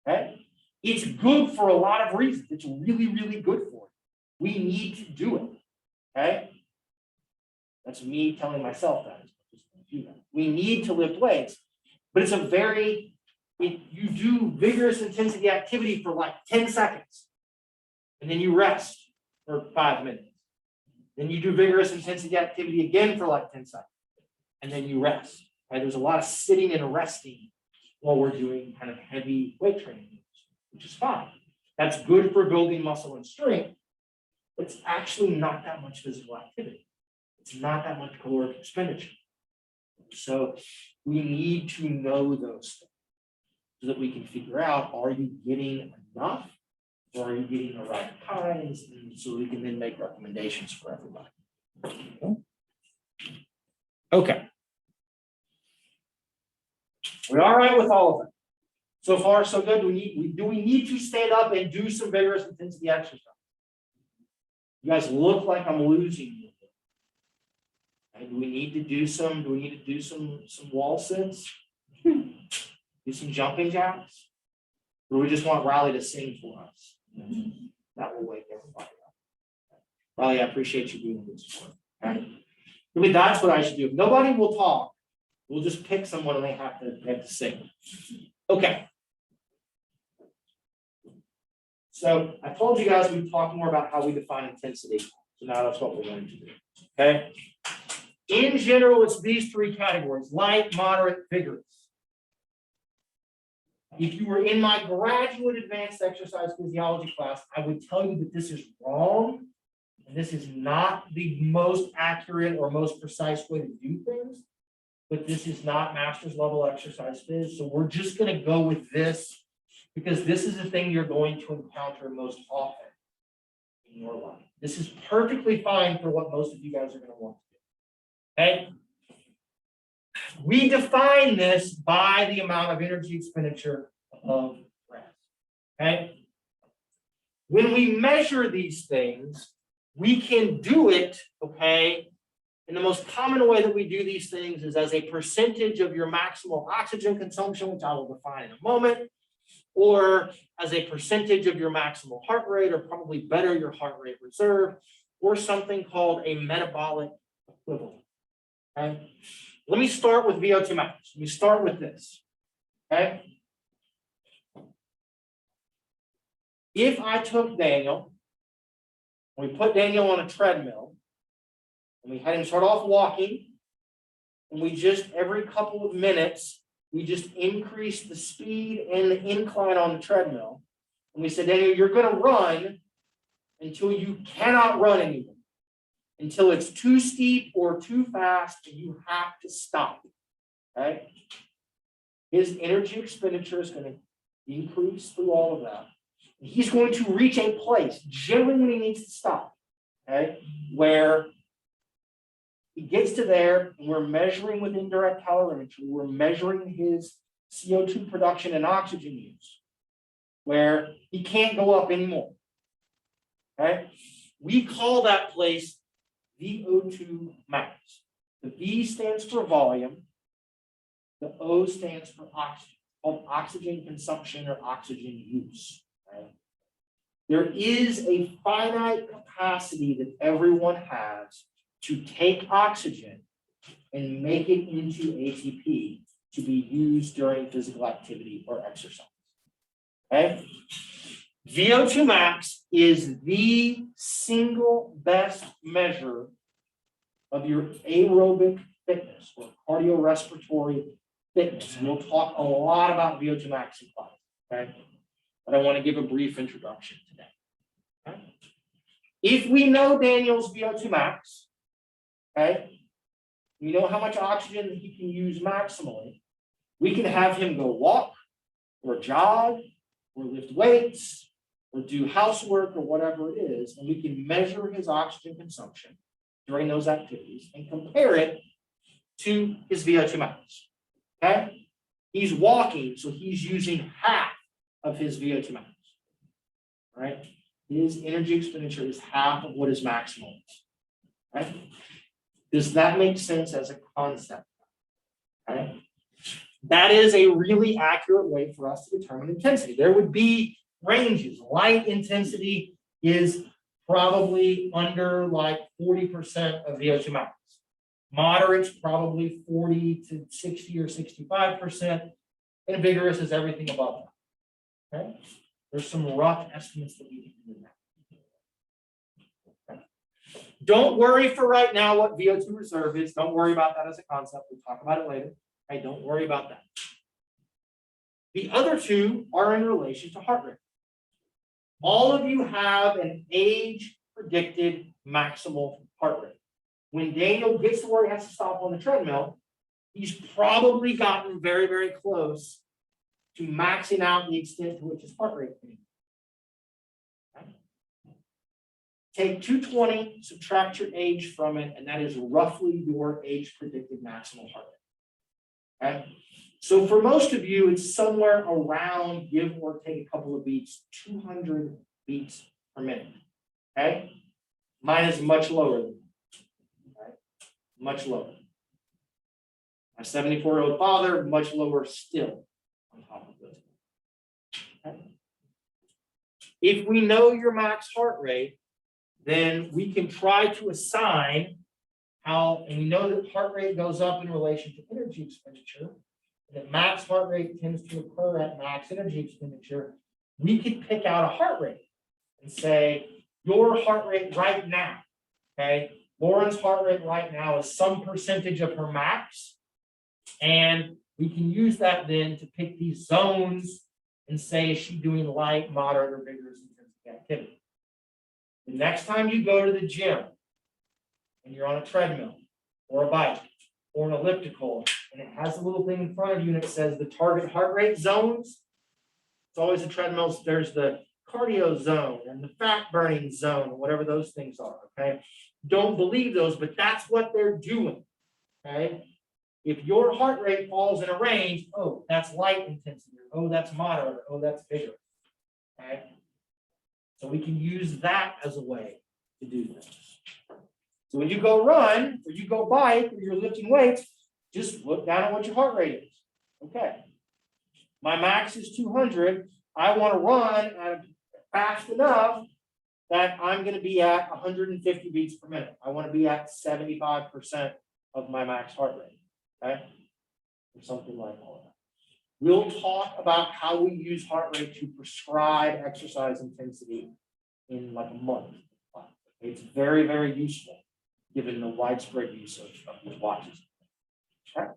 hour. Okay? It's good for a lot of reasons. It's really, really good for it. We need to do it. Okay? That's me telling myself that. We need to lift weights, but it's you do vigorous intensity activity for like 10 seconds, and then you rest for 5 minutes. Then you do vigorous intensity activity again for like 10 seconds, and then you rest. Right? There's a lot of sitting and resting while we're doing kind of heavy weight training, which is fine. That's good for building muscle and strength, but it's actually not that much physical activity. It's not that much caloric expenditure. So we need to know those things so that we can figure out, are you getting enough or are you getting the right kinds? And so we can then make recommendations for everybody. Okay. We're all right with all of it. So far, so good. Do we need to stand up and do some vigorous intensity exercise? You guys look like I'm losing you. Okay, do we need to do some wall sits? Do some jumping jacks? Or do we just want Riley to sing for us? That will wake everybody up. Riley, I appreciate you doing this work. Okay? I mean, that's what I should do. If nobody will talk, we'll just pick someone and they have to sing. Okay. So I told you guys we'd talk more about how we define intensity. So now that's what we're going to do. Okay. In general, it's these three categories: light, moderate, vigorous. If you were in my graduate advanced exercise physiology class, I would tell you that this is wrong. And this is not the most accurate or most precise way to do things. But this is not master's level exercise phys. So we're just going to go with this because this is the thing you're going to encounter most often in your life. This is perfectly fine for what most of you guys are going to want to do. Okay? We define this by the amount of energy expenditure of rest. Okay? When we measure these things, we can do it, okay? And the most common way that we do these things is as a percentage of your maximal oxygen consumption, which I will define in a moment, or as a percentage of your maximal heart rate, or probably better, your heart rate reserve, or something called a metabolic equivalent. Okay? Let me start with VO2 max. Let me start with this. Okay? If I took Daniel, we put Daniel on a treadmill, and we had him start off walking, and we just, every couple of minutes, we just increase the speed and the incline on the treadmill. And we said, Daniel, you're going to run until you cannot run anymore, until it's too steep or too fast, and you have to stop. Okay? His energy expenditure is going to increase through all of that. He's going to reach a place, generally when he needs to stop, okay, where he gets to there, and we're measuring with indirect calorimetry, we're measuring his CO2 production and oxygen use, where he can't go up anymore. Okay? We call that place VO2 max. The V stands for volume, the O stands for oxygen, called oxygen consumption or oxygen use. Right? There is a finite capacity that everyone has to take oxygen and make it into ATP to be used during physical activity or exercise. Okay? VO2 max is the single best measure of your aerobic fitness or cardiorespiratory fitness. And we'll talk a lot about VO2 max in class. Okay? But I want to give a brief introduction today. Okay? If we know Daniel's VO2 max, okay, we know how much oxygen he can use maximally, we can have him go walk or jog or lift weights or do housework or whatever it is, and we can measure his oxygen consumption during those activities and compare it to his VO2 max. Okay? He's walking, so he's using half of his VO2 max. Right? His energy expenditure is half of what his maximal is. Right? Does that make sense as a concept? Okay? That is a really accurate way for us to determine intensity. There would be ranges. Light intensity is probably under like 40% of VO2 max. Moderate's probably 40 to 60 or 65%. And vigorous is everything above that. Okay? There's some rough estimates that we can do that. Okay. Don't worry for right now what VO2 reserve is. Don't worry about that as a concept. We'll talk about it later. Okay, don't worry about that. The other two are in relation to heart rate. All of you have an age predicted maximal heart rate. When Daniel gets to where he has to stop on the treadmill, he's probably gotten very, very close to maxing out the extent to which his heart rate can be. Okay. Take 220, subtract your age from it, and that is roughly your age predicted maximal heart rate. Okay. So for most of you, it's somewhere around, give or take a couple of beats, 200 beats per minute. Okay. Mine is much lower than that. Okay? Much lower. My 74-year-old father, much lower still on top of this. Okay. If we know your max heart rate, then we can try to assign how, and we know that heart rate goes up in relation to energy expenditure, and that max heart rate tends to occur at max energy expenditure. We could pick out a heart rate and say, your heart rate right now, okay, Lauren's heart rate right now is some percentage of her max, and we can use that then to pick these zones and say, is she doing light, moderate, or vigorous intensity activity? The next time you go to the gym and you're on a treadmill or a bike or an elliptical, and it has a little thing in front of you and it says the target heart rate zones, it's always the treadmills. There's the cardio zone and the fat burning zone, whatever those things are. Okay. Don't believe those, but that's what they're doing. Okay. If your heart rate falls in a range, oh, that's light intensity, or oh, that's moderate, or oh, that's vigorous. Okay. So we can use that as a way to do this. So when you go run, or you go bike, or you're lifting weights, just look down at what your heart rate is. Okay. My max is 200. I want to run fast enough that I'm going to be at 150 beats per minute. I want to be at 75% of my max heart rate. Okay. Or something like that. We'll talk about how we use heart rate to prescribe exercise intensity in like a month. It's very, very useful given the widespread use of these watches. Okay.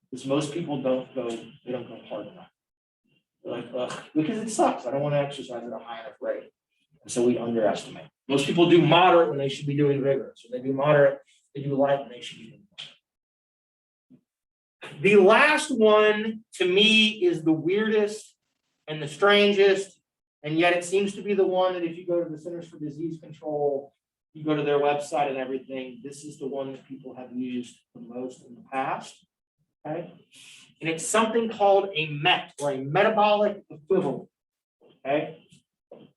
Because most people don't go hard enough. They're like, because it sucks. I don't want to exercise at a high enough rate. And so we underestimate. Most people do moderate when they should be doing vigorous. When they do moderate, they do light when they should be doing moderate. The last one to me is the weirdest and the strangest, and yet it seems to be the one that if you go to the Centers for Disease Control, you go to their website and everything, this is the one that people have used the most in the past. Okay. And it's something called a MET, or a metabolic equivalent. Okay. And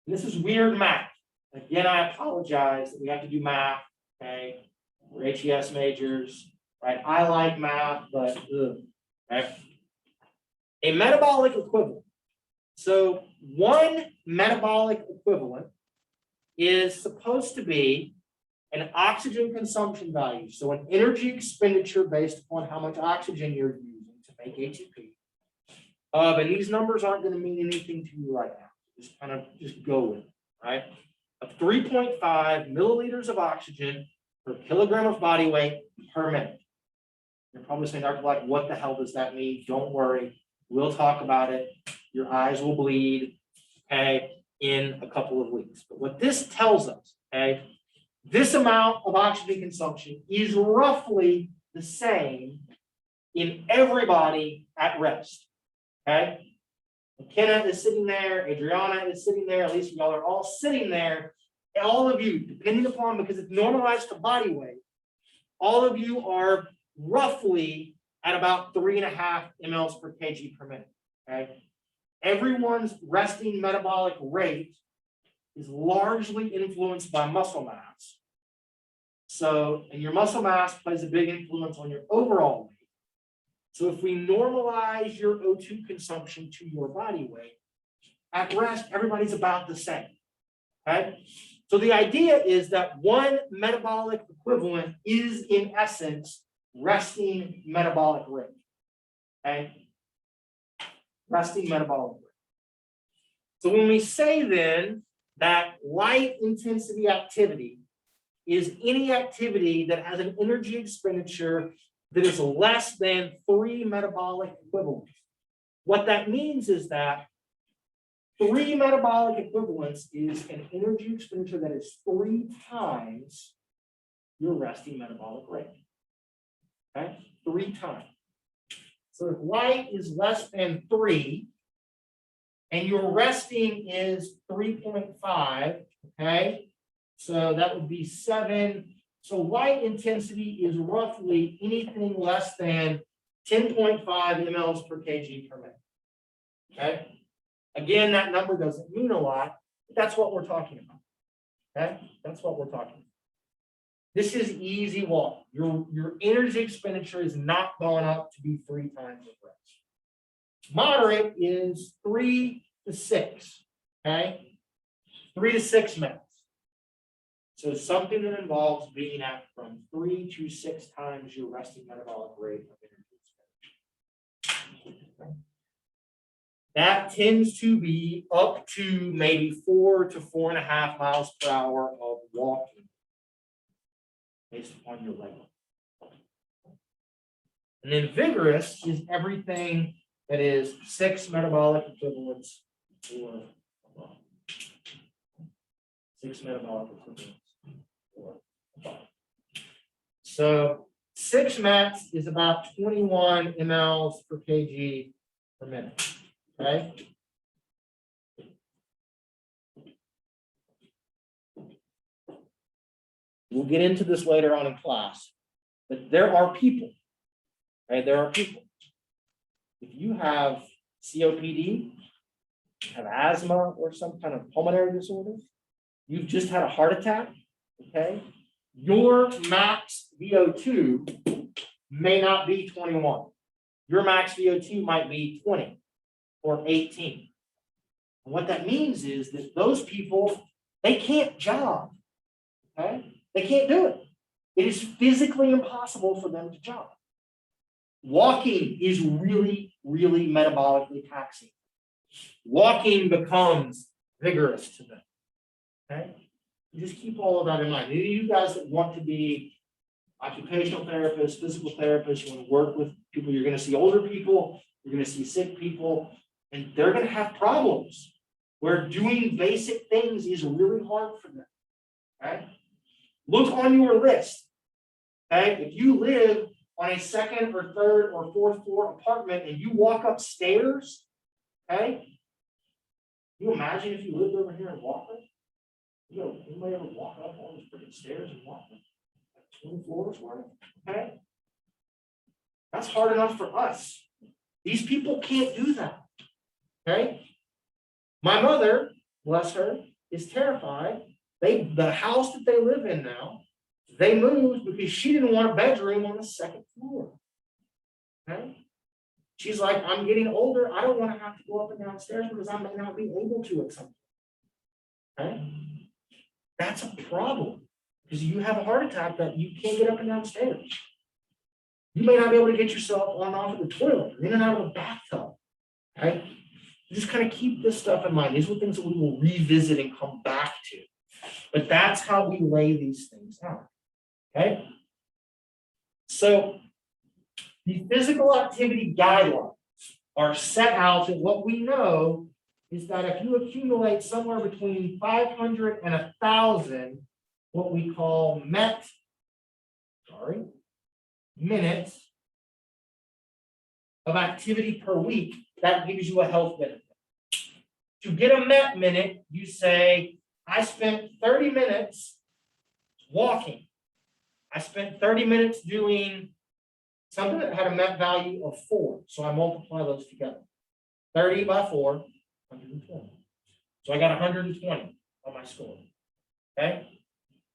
this is weird math. Again, I apologize that we have to do math. Okay. We're HES majors, right? I like math, but okay. A metabolic equivalent. So one metabolic equivalent is supposed to be an oxygen consumption value. So an energy expenditure based upon how much oxygen you're using to make ATP. And these numbers aren't going to mean anything to you right now. Just kind of just go with it, right? Of 3.5 milliliters of oxygen per kilogram of body weight per minute. You're probably saying, Dr. Black, what the hell does that mean? Don't worry. We'll talk about it. Your eyes will bleed, okay, in a couple of weeks. But what this tells us, okay, this amount of oxygen consumption is roughly the same in everybody at rest. Okay. McKenna is sitting there, Adriana is sitting there, at least y'all are all sitting there. All of you, depending upon, because it's normalized to body weight, all of you are roughly at about 3.5 mLs per kg per minute. Okay. Everyone's resting metabolic rate is largely influenced by muscle mass. So, and your muscle mass plays a big influence on your overall weight. So if we normalize your O2 consumption to your body weight, at rest, everybody's about the same. Okay? So the idea is that one metabolic equivalent is in essence resting metabolic rate. Okay? Resting metabolic rate. So when we say then that light intensity activity is any activity that has an energy expenditure that is less than 3 metabolic equivalents. What that means is that 3 metabolic equivalents is an energy expenditure that is 3 times your resting metabolic rate. Okay? 3 times. So if light is less than 3, and your resting is 3.5, okay? So that would be 7. So light intensity is roughly anything less than 10.5 mLs per kg per minute. Okay? Again, that number doesn't mean a lot, but that's what we're talking about. Okay? That's what we're talking about. This is easy walk. Your energy expenditure is not going up to be 3 times the rest. Moderate is 3 to 6. Okay? 3 to 6 minutes. So something that involves being at from 3 to 6 times your resting metabolic rate of energy expenditure. That tends to be up to maybe 4 to 4.5 miles per hour of walking based upon your leg. And then vigorous is everything that is 6 metabolic equivalents or above. 6 metabolic equivalents. So 6 max is about 21 mLs per kg per minute. Okay. We'll get into this later on in class, but there are people. Okay, there are people. If you have COPD, have asthma, or some kind of pulmonary disorder, you've just had a heart attack. Okay, your max VO2 may not be 21. Your max VO2 might be 20 or 18. And what that means is that those people, they can't jog. Okay, they can't do it. It is physically impossible for them to jog. Walking is really, really metabolically taxing. Walking becomes vigorous to them. Okay. Just keep all of that in mind. Any of you guys that want to be occupational therapists, physical therapists, you want to work with people, you're going to see older people, you're going to see sick people, and they're going to have problems where doing basic things is really hard for them. Okay? Look on your list. Okay? If you live on a 2nd or 3rd or 4th floor apartment and you walk upstairs, okay? Can you imagine if you lived over here and walked it? You know, anybody ever walk up all those freaking stairs and walk them? 20 floors worth? Okay? That's hard enough for us. These people can't do that. Okay? My mother, bless her, is terrified. The house that they live in now, they moved because she didn't want a bedroom on the 2nd floor. Okay? She's like, I'm getting older. I don't want to have to go up and down stairs because I may not be able to at some point. Okay? That's a problem because you have a heart attack that you can't get up and down stairs. You may not be able to get yourself on and off of the toilet or in and out of a bathtub. Okay? Just kind of keep this stuff in mind. These are things that we will revisit and come back to. But that's how we lay these things out. Okay? So the physical activity guidelines are set out, and what we know is that if you accumulate somewhere between 500 and 1,000, what we call minutes of activity per week, that gives you a health benefit. To get a MET minute, you say, I spent 30 minutes walking. I spent 30 minutes doing something that had a MET value of 4. So I multiply those together. 30 by 4, 120. So I got 120 on my score. Okay?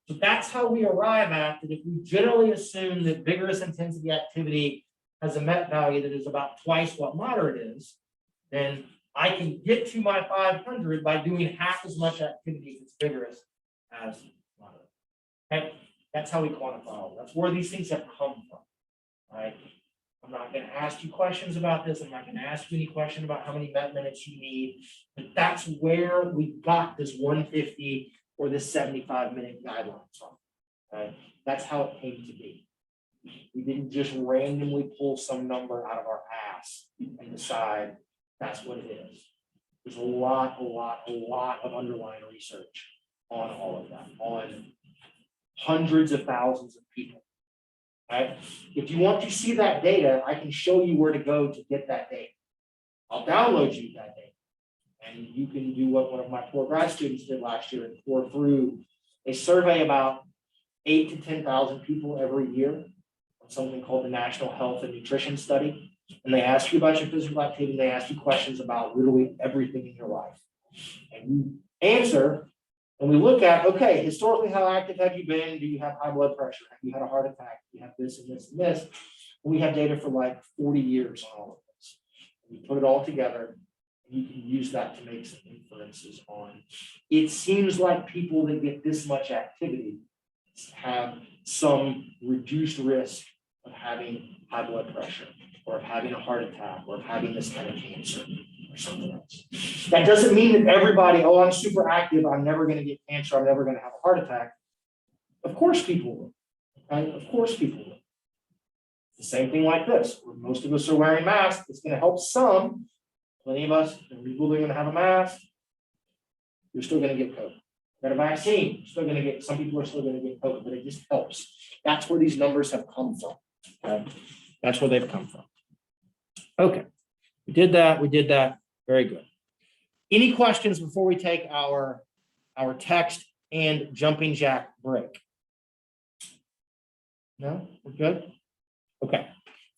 So that's how we arrive at that if we generally assume that vigorous intensity activity has a MET value that is about twice what moderate is, then I can get to my 500 by doing half as much activity if it's vigorous as moderate. Okay, that's how we quantify all. That's where these things have come from. Right? I'm not going to ask you questions about this. I'm not going to ask you any question about how many MET minutes you need. But that's where we got this 150 or this 75-minute guideline from. Right? That's how it came to be. We didn't just randomly pull some number out of our ass and decide that's what it is. There's a lot of underlying research on all of that, on hundreds of thousands of people. Right? If you want to see that data, I can show you where to go to get that data. I'll download you that data. And you can do what one of my poor grad students did last year and pour through a survey about 8,000 to 10,000 people every year on something called the National Health and Nutrition Study. And they ask you about your physical activity, and they ask you questions about literally everything in your life. And you answer. And we look at, okay, historically, how active have you been? Do you have high blood pressure? Have you had a heart attack? Do you have this and this and this? And we have data for like 40 years on all of this. And we put it all together, and you can use that to make some inferences on. It seems like people that get this much activity have some reduced risk of having high blood pressure, or of having a heart attack, or of having this kind of cancer, or something else. That doesn't mean that everybody, oh, I'm super active, I'm never going to get cancer, I'm never going to have a heart attack. Of course people will. Right? Of course people will. The same thing like this, where most of us are wearing masks. It's going to help some. Plenty of us, people are going to have a mask. You're still going to get COVID. Got a vaccine, still going to get, some people are still going to get COVID, but it just helps. That's where these numbers have come from. Okay? That's where they've come from. Okay, we did that, very good. Any questions before we take our text and jumping jack break? No, we're good? Okay,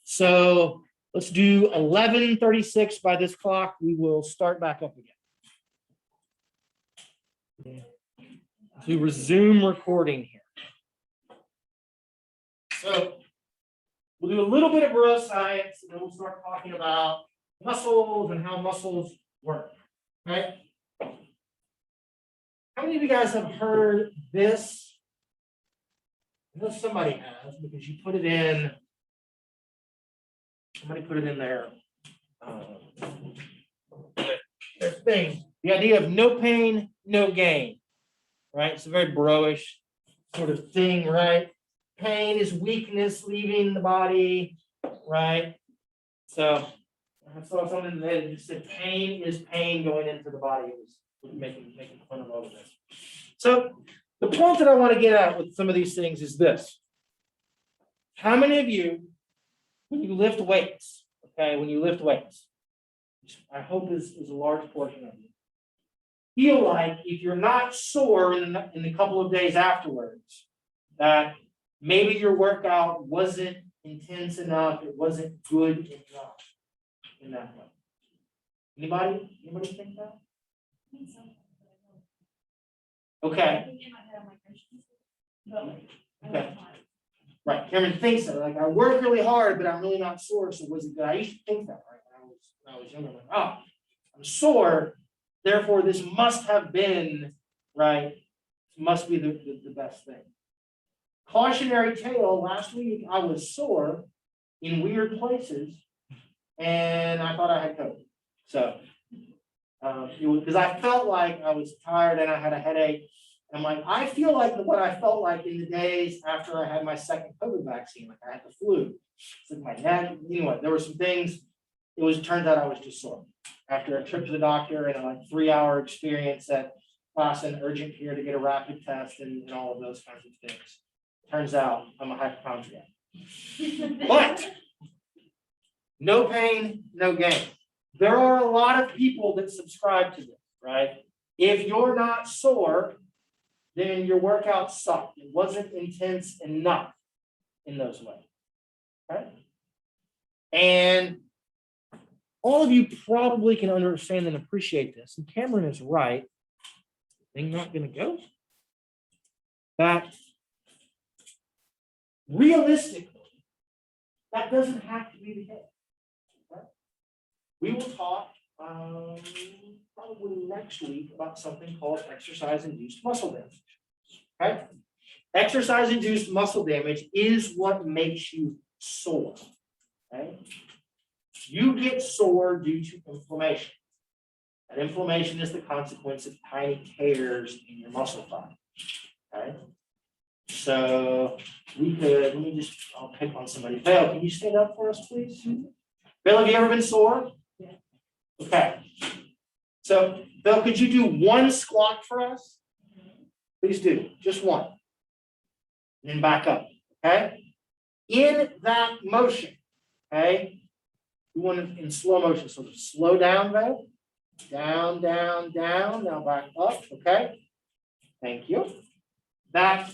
so let's do 11:36 by this clock. We will start back up again. To resume recording here. So we'll do a little bit of neuroscience, and then we'll start talking about muscles and how muscles work. Right? How many of you guys have heard this? I know somebody has, because you put it in. Somebody put it in there. Their thing. The idea of no pain, no gain. Right? It's a very bro-ish sort of thing, right? Pain is weakness leaving the body, right? So I saw something that just said pain is pain going into the body. It was making fun of all of this. So the point that I want to get at with some of these things is this. How many of you, when you lift weights, okay, which I hope is a large portion of you, feel like if you're not sore in the couple of days afterwards, that maybe your workout wasn't intense enough, it wasn't good enough in that way. Anybody think that? Okay. Okay. Right. Cameron thinks that. Like, I work really hard, but I'm really not sore, so was it good? I used to think that, right? When I was younger, like, oh, I'm sore, therefore this must have been, right? Must be the best thing. Cautionary tale, last week I was sore in weird places, and I thought I had COVID. So, because I felt like I was tired and I had a headache. And I'm like, I feel like what I felt like in the days after I had my second COVID vaccine, like I had the flu. It's like my neck, anyway, there were some things. Turns out I was just sore. After a trip to the doctor and a like 3-hour experience at Boston urgent care to get a rapid test and all of those kinds of things. Turns out I'm a hypochondriac. But no pain, no gain. There are a lot of people that subscribe to this, right? If you're not sore, then your workout sucked. It wasn't intense enough in those ways. Okay? And all of you probably can understand and appreciate this. And Cameron is right. Thing not going to go. That realistically, That doesn't have to be the case. Right? We will talk probably next week about something called exercise-induced muscle damage. Okay? Exercise-induced muscle damage is what makes you sore. Okay? You get sore due to inflammation. That inflammation is the consequence of tiny tears in your muscle fiber. Okay? So we could, let me just, I'll pick on somebody. Bill, can you stand up for us, please? Bill, have you ever been sore? Yeah. Okay. So, Bill, could you do one squat for us? Please do, just one. And then back up, okay? In that motion, okay, we want it in slow motion, so slow down, Bill. Down, down, down, now back up, okay? Thank you. That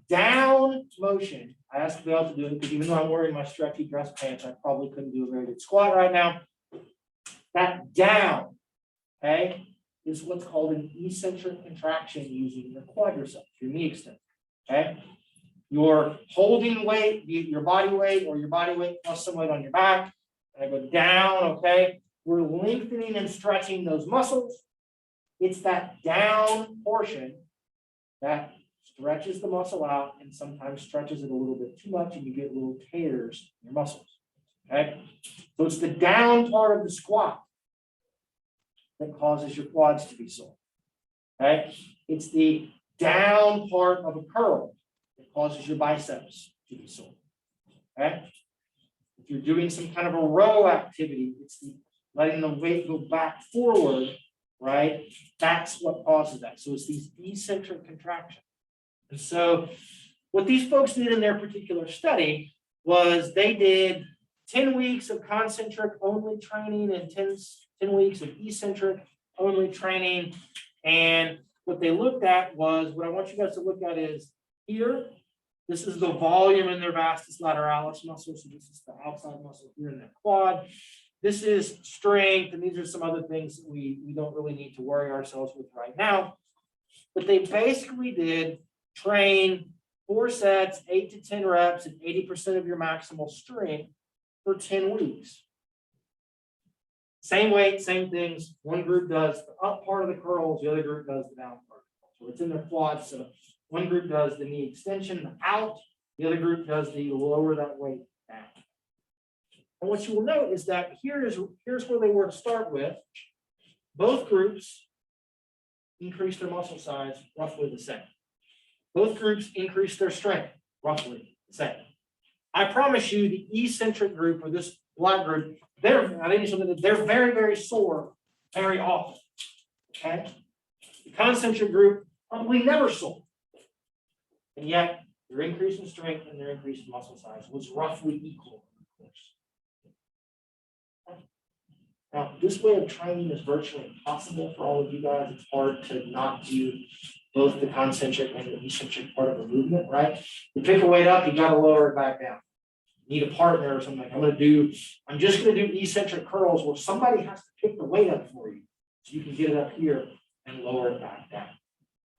down motion, I asked Bill to do it because even though I'm wearing my stretchy dress pants, I probably couldn't do a very good squat right now. That down, okay, is what's called an eccentric contraction using your quadriceps, your knee extension, okay? You're holding weight, be it your body weight or your body weight plus some weight on your back, and I go down, okay? We're lengthening and stretching those muscles. It's that down portion that stretches the muscle out and sometimes stretches it a little bit too much and you get little tears in your muscles, okay? So it's the down part of the squat that causes your quads to be sore, okay? It's the down part of a curl that causes your biceps to be sore, okay? If you're doing some kind of a row activity, it's the letting the weight go back forward, right? That's what causes that. So it's these eccentric contractions. And so what these folks did in their particular study was they did 10 weeks of concentric only training and 10 weeks of eccentric only training. And what they looked at was, what I want you guys to look at is here, this is the volume in their vastus lateralis muscle. So this is the outside muscle here in their quad. This is strength, and these are some other things that we don't really need to worry ourselves with right now. But they basically did train 4 sets, 8 to 10 reps, and 80% of your maximal strength for 10 weeks. Same weight, same things. One group does the up part of the curls, the other group does the down part. So it's in their quads. So one group does the knee extension, the out, the other group does the lower that weight down. And what you will note is that here's where they were to start with. Both groups increased their muscle size roughly the same. Both groups increased their strength roughly the same. I promise you, the eccentric group or this black group, they're very, very sore very often. Okay. The concentric group probably never sore. And yet their increase in strength and their increase in muscle size was roughly equal. Now, this way of training is virtually impossible for all of you guys. It's hard to not do both the concentric and the eccentric part of the movement, right? You pick a weight up, you got to lower it back down. You need a partner or something. I'm just going to do eccentric curls where somebody has to pick the weight up for you so you can get it up here and lower it back down.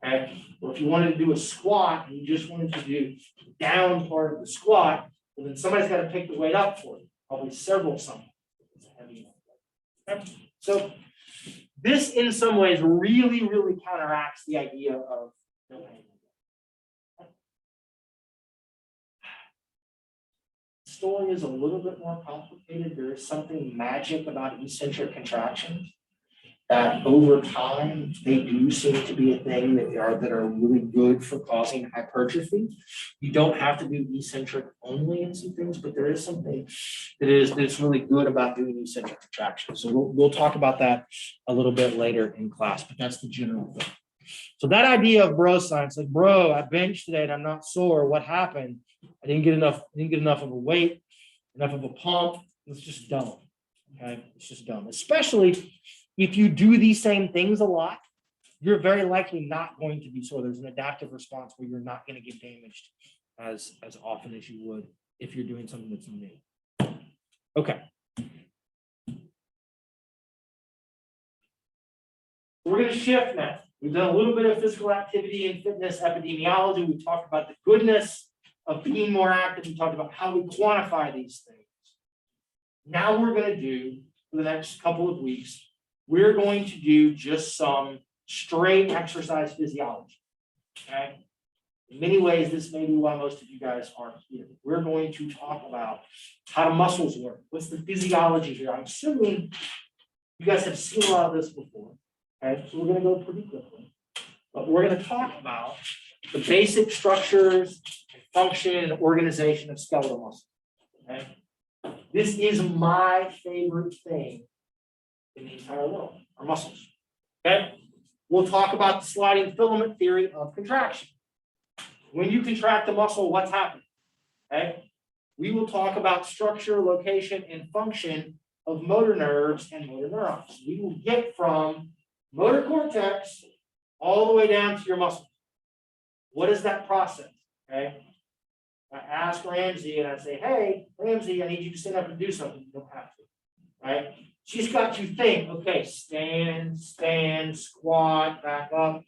Okay. Or if you wanted to do a squat and you just wanted to do the down part of the squat, well, then somebody's got to pick the weight up for you. Probably several something. It's a heavy one. Okay. So this in some ways really, really counteracts the idea of no pain. The story is a little bit more complicated. There is something magic about eccentric contractions that over time they do seem to be a thing that are really good for causing hypertrophy. You don't have to do eccentric only in some things, but there is something that's really good about doing eccentric contractions. So we'll talk about that a little bit later in class, but that's the general thing. So that idea of bro science, like, bro, I benched today and I'm not sore. What happened? I didn't get enough of a weight, enough of a pump. It's just dumb. Okay, it's just dumb, especially if you do these same things a lot, you're very likely not going to be sore. There's an adaptive response where you're not going to get damaged as often as you would if you're doing something that's new. Okay. We're going to shift now. We've done a little bit of physical activity and fitness epidemiology. We talked about the goodness of being more active. We talked about how we quantify these things. Now we're going to do, for the next couple of weeks, we're going to do just some straight exercise physiology. Okay. In many ways, this may be why most of you guys aren't here. We're going to talk about how do muscles work. What's the physiology here? I'm assuming you guys have seen a lot of this before. Okay, so we're going to go pretty quickly. But we're going to talk about the basic structures, function, and organization of skeletal muscle. Okay? This is my favorite thing in the entire world, our muscles. Okay? We'll talk about the sliding filament theory of contraction. When you contract a muscle, what's happening? Okay? We will talk about structure, location, and function of motor nerves and motor neurons. We will get from motor cortex all the way down to your muscle. What is that process? Okay. I ask Ramsey and I say, hey, Ramsey, I need you to stand up and do something. You don't have to. Right? She's got you think, okay, stand, squat, back up.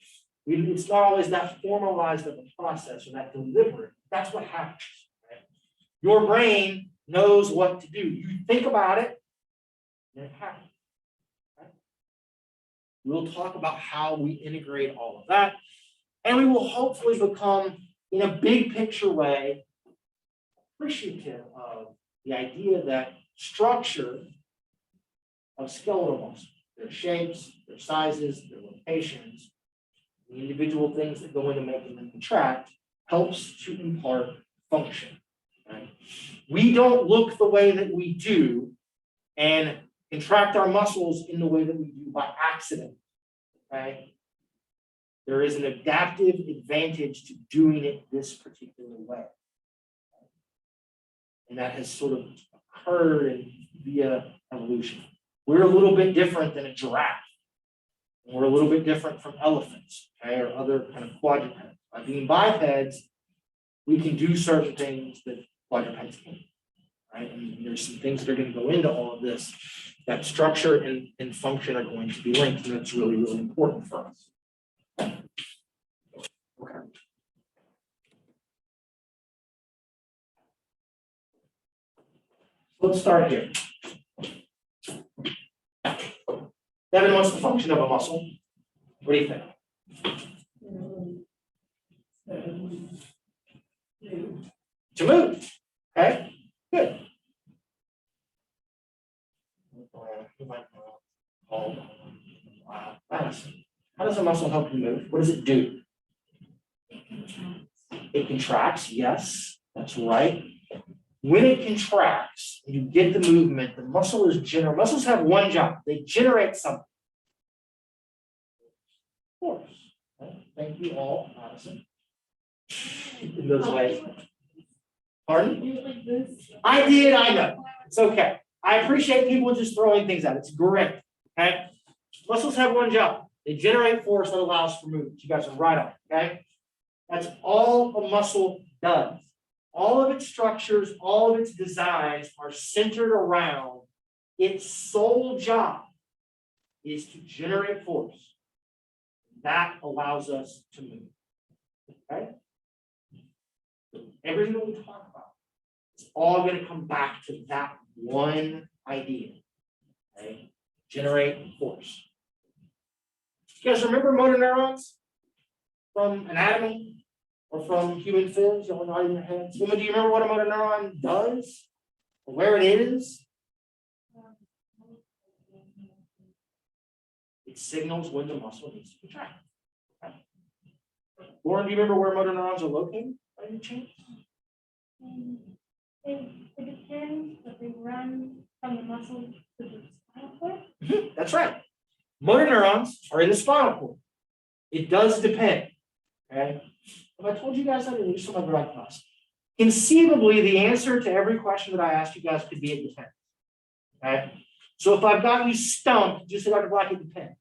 It's not always that formalized of a process or that deliberate. That's what happens. Right? Your brain knows what to do. You think about it, and it happens. Right? We'll talk about how we integrate all of that. And we will hopefully become, in a big picture way, appreciative of the idea that structure of skeletal muscle, their shapes, their sizes, their locations, the individual things that go into making them contract, helps to impart function. Right? We don't look the way that we do and contract our muscles in the way that we do by accident. Okay? There is an adaptive advantage to doing it this particular way. And that has sort of occurred via evolution. We're a little bit different than a giraffe. And we're a little bit different from elephants, okay, or other kind of quadrupeds. By being bipeds, we can do certain things that quadrupeds can't. Right? And there's some things that are going to go into all of this. That structure and function are going to be linked, and it's really, really important for us. Okay. Let's start here. Devin, what's the function of a muscle? What do you think? To move. Okay, good. How does a muscle help you move? What does it do? It contracts, yes, that's right. When it contracts, you get the movement, the muscle is general. Muscles have one job. They generate something. Force. Okay. Thank you all, Madison. In those ways. Pardon? I did, I know. It's okay. I appreciate people just throwing things out. It's great. Okay. Muscles have one job. They generate force that allows for movement. You guys are right on. Okay. That's all a muscle does. All of its structures, all of its designs are centered around its sole job is to generate force. That allows us to move. Okay? So everything that we talk about, it's all going to come back to that one idea. Okay? Generate force. You guys remember motor neurons from anatomy? Or from human Phys, y'all not in your heads. Women, do you remember what a motor neuron does? Or where it is? It signals when the muscle needs to contract. Okay. Lauren, do you remember where motor neurons are located by any chance? It depends, but they run from the muscle to the spinal cord. That's right. Motor neurons are in the spinal cord. It does depend. Okay. Have I told you guys that in some of my class? Conceivably, the answer to every question that I asked you guys could be it depends. Okay. So if I've got you stumped, just say Dr. Black, it depends.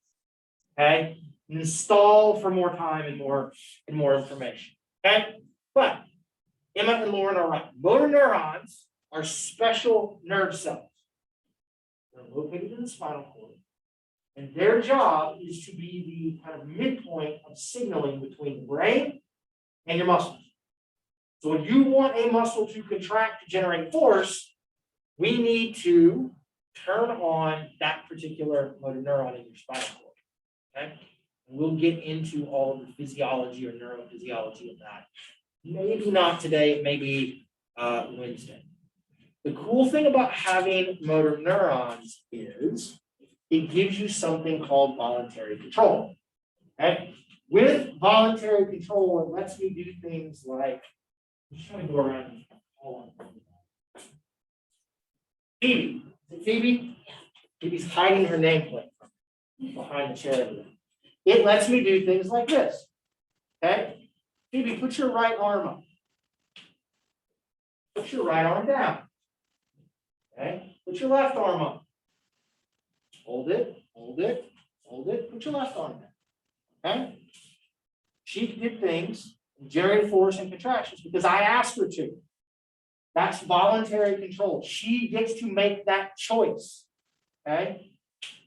Okay. And then stall for more time and more information. Okay. But Emma and Lauren are right. Motor neurons are special nerve cells. They're located in the spinal cord. And their job is to be the kind of midpoint of signaling between the brain and your muscles. So when you want a muscle to contract to generate force, we need to turn on that particular motor neuron in your spinal cord. Okay? And we'll get into all of the physiology or neurophysiology of that. Maybe not today, maybe Wednesday. The cool thing about having motor neurons is it gives you something called voluntary control. Okay? With voluntary control, it lets me do things like, I'm just trying to go around and call on Phoebe. Is it Phoebe? Phoebe's hiding her nameplate behind the chair over there. It lets me do things like this. Okay? Phoebe, put your right arm up. Put your right arm down. Okay? Put your left arm up. Hold it, hold it, hold it. Put your left arm down. Okay? She did things, generated force and contractions because I asked her to. That's voluntary control. She gets to make that choice. Okay?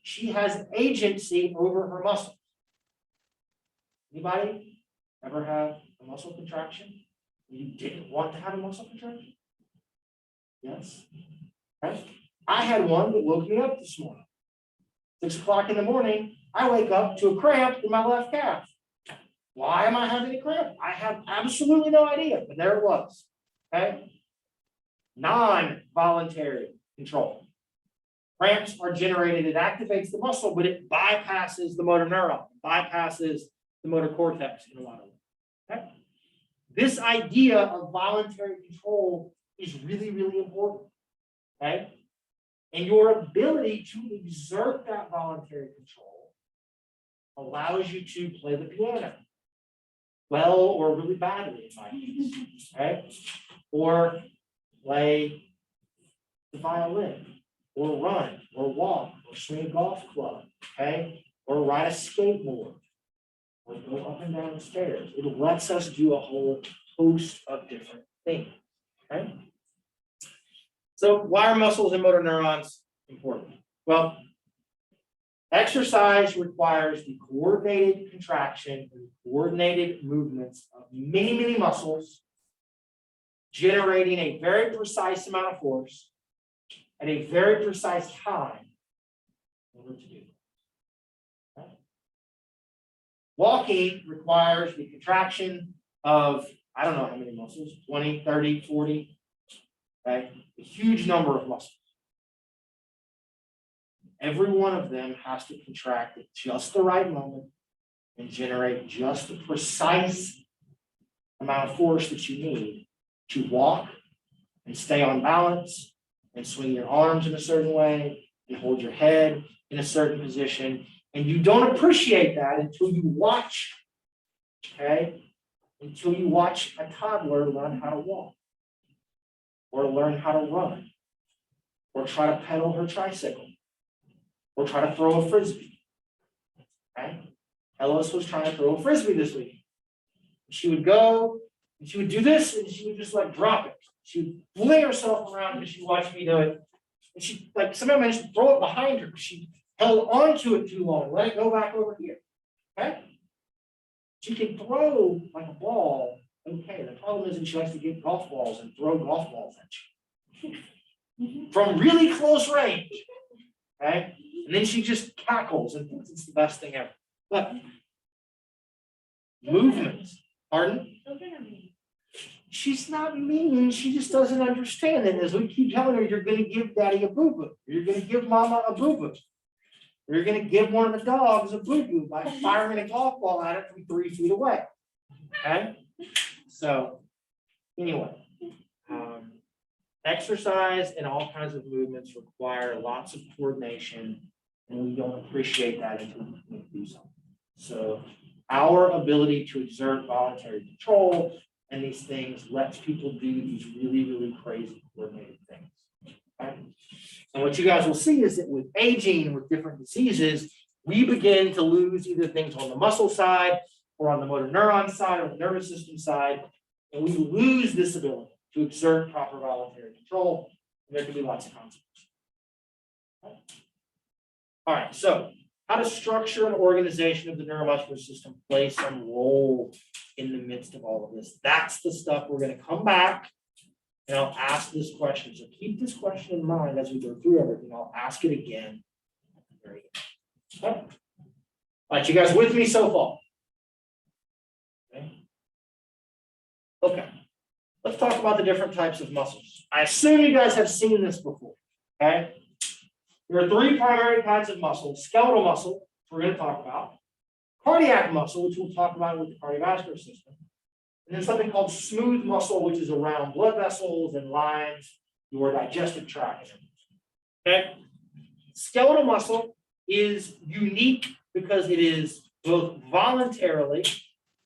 She has agency over her muscles. Anybody ever have a muscle contraction? You didn't want to have a muscle contraction? Yes. Okay. I had one that woke me up this morning. 6 o'clock in the morning, I wake up to a cramp in my left calf. Why am I having a cramp? I have absolutely no idea, but there it was. Okay. Non-voluntary control. Cramps are generated, it activates the muscle, but it bypasses the motor neuron, bypasses the motor cortex in a lot of ways. Okay? This idea of voluntary control is really, really important. Okay? And your ability to exert that voluntary control allows you to play the piano well or really badly, in my case. Okay? Or play the violin, or run, or walk, or swing a golf club, okay? Or ride a skateboard, or go up and down the stairs. It lets us do a whole host of different things, okay? So why are muscles and motor neurons important? Well, exercise requires the coordinated contraction and coordinated movements of many, many muscles, generating a very precise amount of force at a very precise time in order to do it. Okay. Walking requires the contraction of, I don't know how many muscles, 20, 30, 40, okay? A huge number of muscles. Every one of them has to contract at just the right moment and generate just the precise amount of force that you need to walk and stay on balance and swing your arms in a certain way and hold your head in a certain position. And you don't appreciate that until you watch, okay? Until you watch a toddler learn how to walk or learn how to run or try to pedal her tricycle or try to throw a Frisbee, okay? Ellis was trying to throw a Frisbee this week. She would go and she would do this and she would just like drop it. She would fling herself around because she watched me do it. And she, like, somehow managed to throw it behind her. She held onto it too long, let it go back over here. Okay? She can throw like a ball. Okay, the problem is that she likes to get golf balls and throw golf balls at you from really close range. Okay? And then she just cackles and thinks it's the best thing ever. But movement. Pardon? She's not mean, she just doesn't understand it. As we keep telling her, you're going to give daddy a boo-boo. You're going to give mama a boo-boo. You're going to give one of the dogs a boo-boo by firing a golf ball at it from 3 feet away. Okay? So, anyway, exercise and all kinds of movements require lots of coordination, and we don't appreciate that until we do something. So, our ability to exert voluntary control and these things lets people do these really, really crazy coordinated things. Okay? And what you guys will see is that with aging, with different diseases, we begin to lose either things on the muscle side or on the motor neuron side or the nervous system side, and we lose this ability to exert proper voluntary control, and there can be lots of consequences. Okay? All right, so how does structure and organization of the neuromuscular system play some role in the midst of all of this? That's the stuff we're going to come back And I'll ask this question. So keep this question in mind as we go through everything. I'll ask it again at the very end. Okay. All right, you guys with me so far? Okay. Let's talk about the different types of muscles. I assume you guys have seen this before. Okay. There are three primary kinds of muscles: skeletal muscle, which we're going to talk about, cardiac muscle, which we'll talk about with the cardiovascular system, and then something called smooth muscle, which is around blood vessels and lines your digestive tract. Okay. Skeletal muscle is unique because it is both voluntary,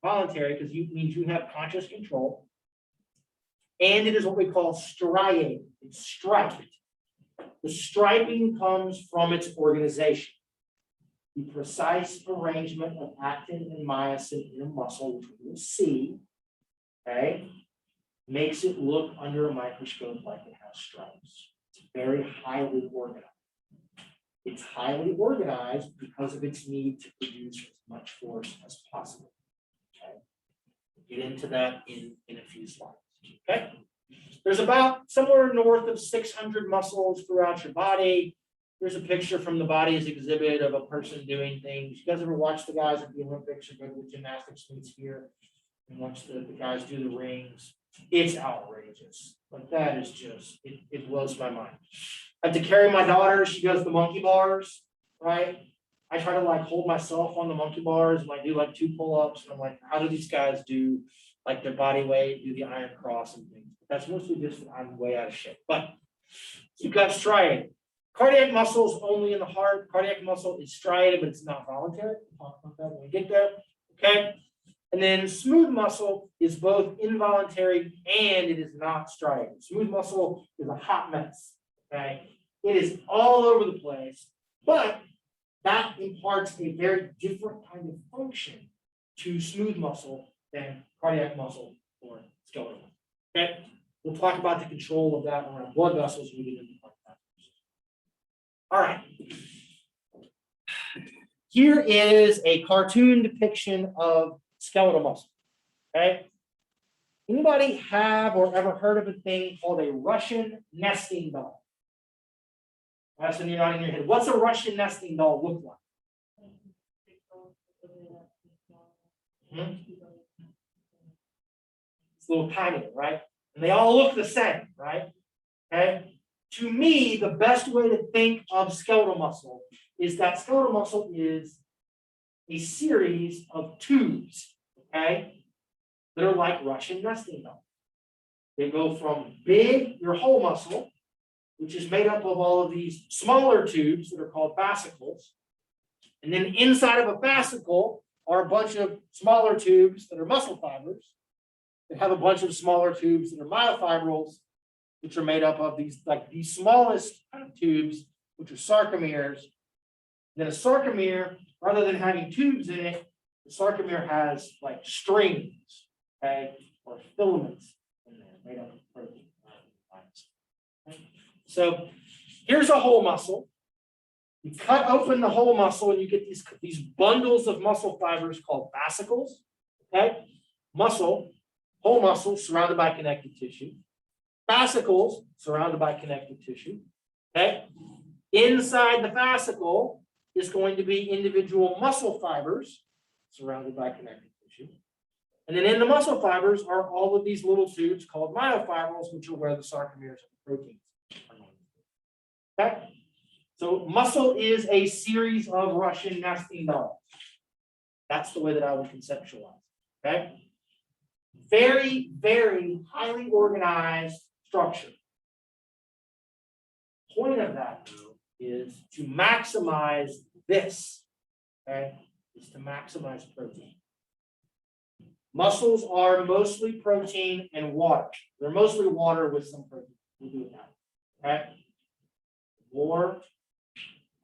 because it means you have conscious control, and it is what we call striated. It's striped. The striping comes from its organization. The precise arrangement of actin and myosin in a muscle, which we will see, okay, makes it look under a microscope like it has stripes. It's very highly organized. It's highly organized because of its need to produce as much force as possible. Okay, we'll get into that in a few slides. Okay, there's about somewhere north of 600 muscles throughout your body. Here's a picture from the body's exhibit of a person doing things. You guys ever watch the guys at the Olympics or go to the gymnastics meets here and watch the guys do the rings? It's outrageous. Like that is just, it blows my mind. I have to carry my daughter. She does the monkey bars, right? I try to like hold myself on the monkey bars and like do like 2 pull-ups. And I'm like, how do these guys do like their body weight, do the iron cross and things? But that's mostly just I'm way out of shape. But you've got striated. Cardiac muscle is only in the heart. Cardiac muscle is striated, but it's not voluntary. We'll talk about that when we get there. Okay. And then smooth muscle is both involuntary and it is not striated. Smooth muscle is a hot mess. Okay. It is all over the place, but that imparts a very different kind of function to smooth muscle than cardiac muscle or skeletal muscle. Okay. We'll talk about the control of that around blood vessels when we get into cardiovascular. All right. Here is a cartoon depiction of skeletal muscle. Okay. Anybody have or ever heard of a thing called a Russian nesting doll? That's when you're not in your head. What's a Russian nesting doll look like? Hmm? It's a little tiny, right? And they all look the same, right? Okay. To me, the best way to think of skeletal muscle is that skeletal muscle is a series of tubes, okay, that are like Russian nesting dolls. They go from big, your whole muscle, which is made up of all of these smaller tubes that are called fascicles. And then inside of a fascicle are a bunch of smaller tubes that are muscle fibers that have a bunch of smaller tubes that are myofibrils, which are made up of these, like these smallest kind of tubes, which are sarcomeres. And then a sarcomere, rather than having tubes in it, the sarcomere has like strings, okay, or filaments in there made up of protein. So here's a whole muscle. You cut open the whole muscle and you get these bundles of muscle fibers called fascicles. Okay, muscle, whole muscle surrounded by connective tissue. Fascicles surrounded by connective tissue. Okay, inside the fascicle is going to be individual muscle fibers surrounded by connective tissue. And then in the muscle fibers are all of these little tubes called myofibrils, which are where the sarcomeres and the proteins are going to be. Okay, so muscle is a series of Russian nesting dolls. That's the way that I would conceptualize. Okay, very, very highly organized structure. Point of that though is to maximize this. Okay, is to maximize protein. Muscles are mostly protein and water. They're mostly water with some protein. We'll do it now. Okay, more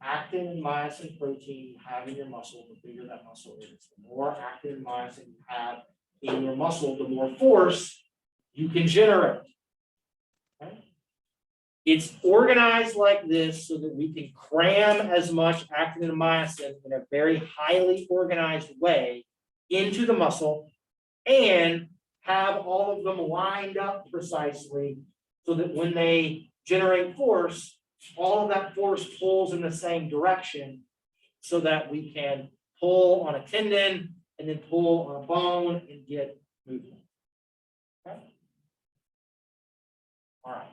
actin and myosin protein you have in your muscle, the bigger that muscle is. The more actin and myosin you have in your muscle, the more force you can generate. Okay? It's organized like this so that we can cram as much actin and myosin in a very highly organized way into the muscle and have all of them lined up precisely so that when they generate force, all of that force pulls in the same direction so that we can pull on a tendon and then pull on a bone and get movement. Okay? All right.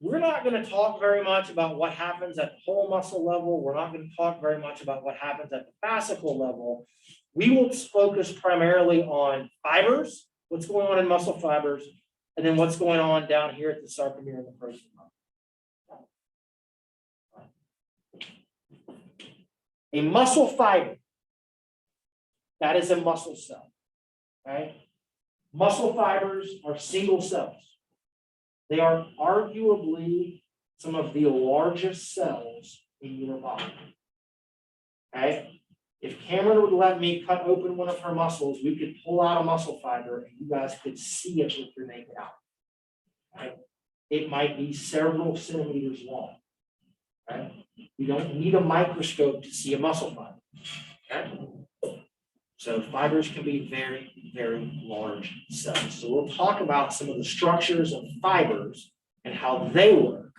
We're not going to talk very much about what happens at the whole muscle level. We're not going to talk very much about what happens at the fascicle level. We will focus primarily on fibers, what's going on in muscle fibers, and then what's going on down here at the sarcomere and the protein level. A muscle fiber, that is a muscle cell. Okay? Muscle fibers are single cells. They are arguably some of the largest cells in your body. Okay? If Cameron would let me cut open one of her muscles, we could pull out a muscle fiber and you guys could see it with your naked eye. Okay? It might be several centimeters long. Okay? You don't need a microscope to see a muscle fiber. Okay? So fibers can be very, very large cells. So we'll talk about some of the structures of fibers and how they work.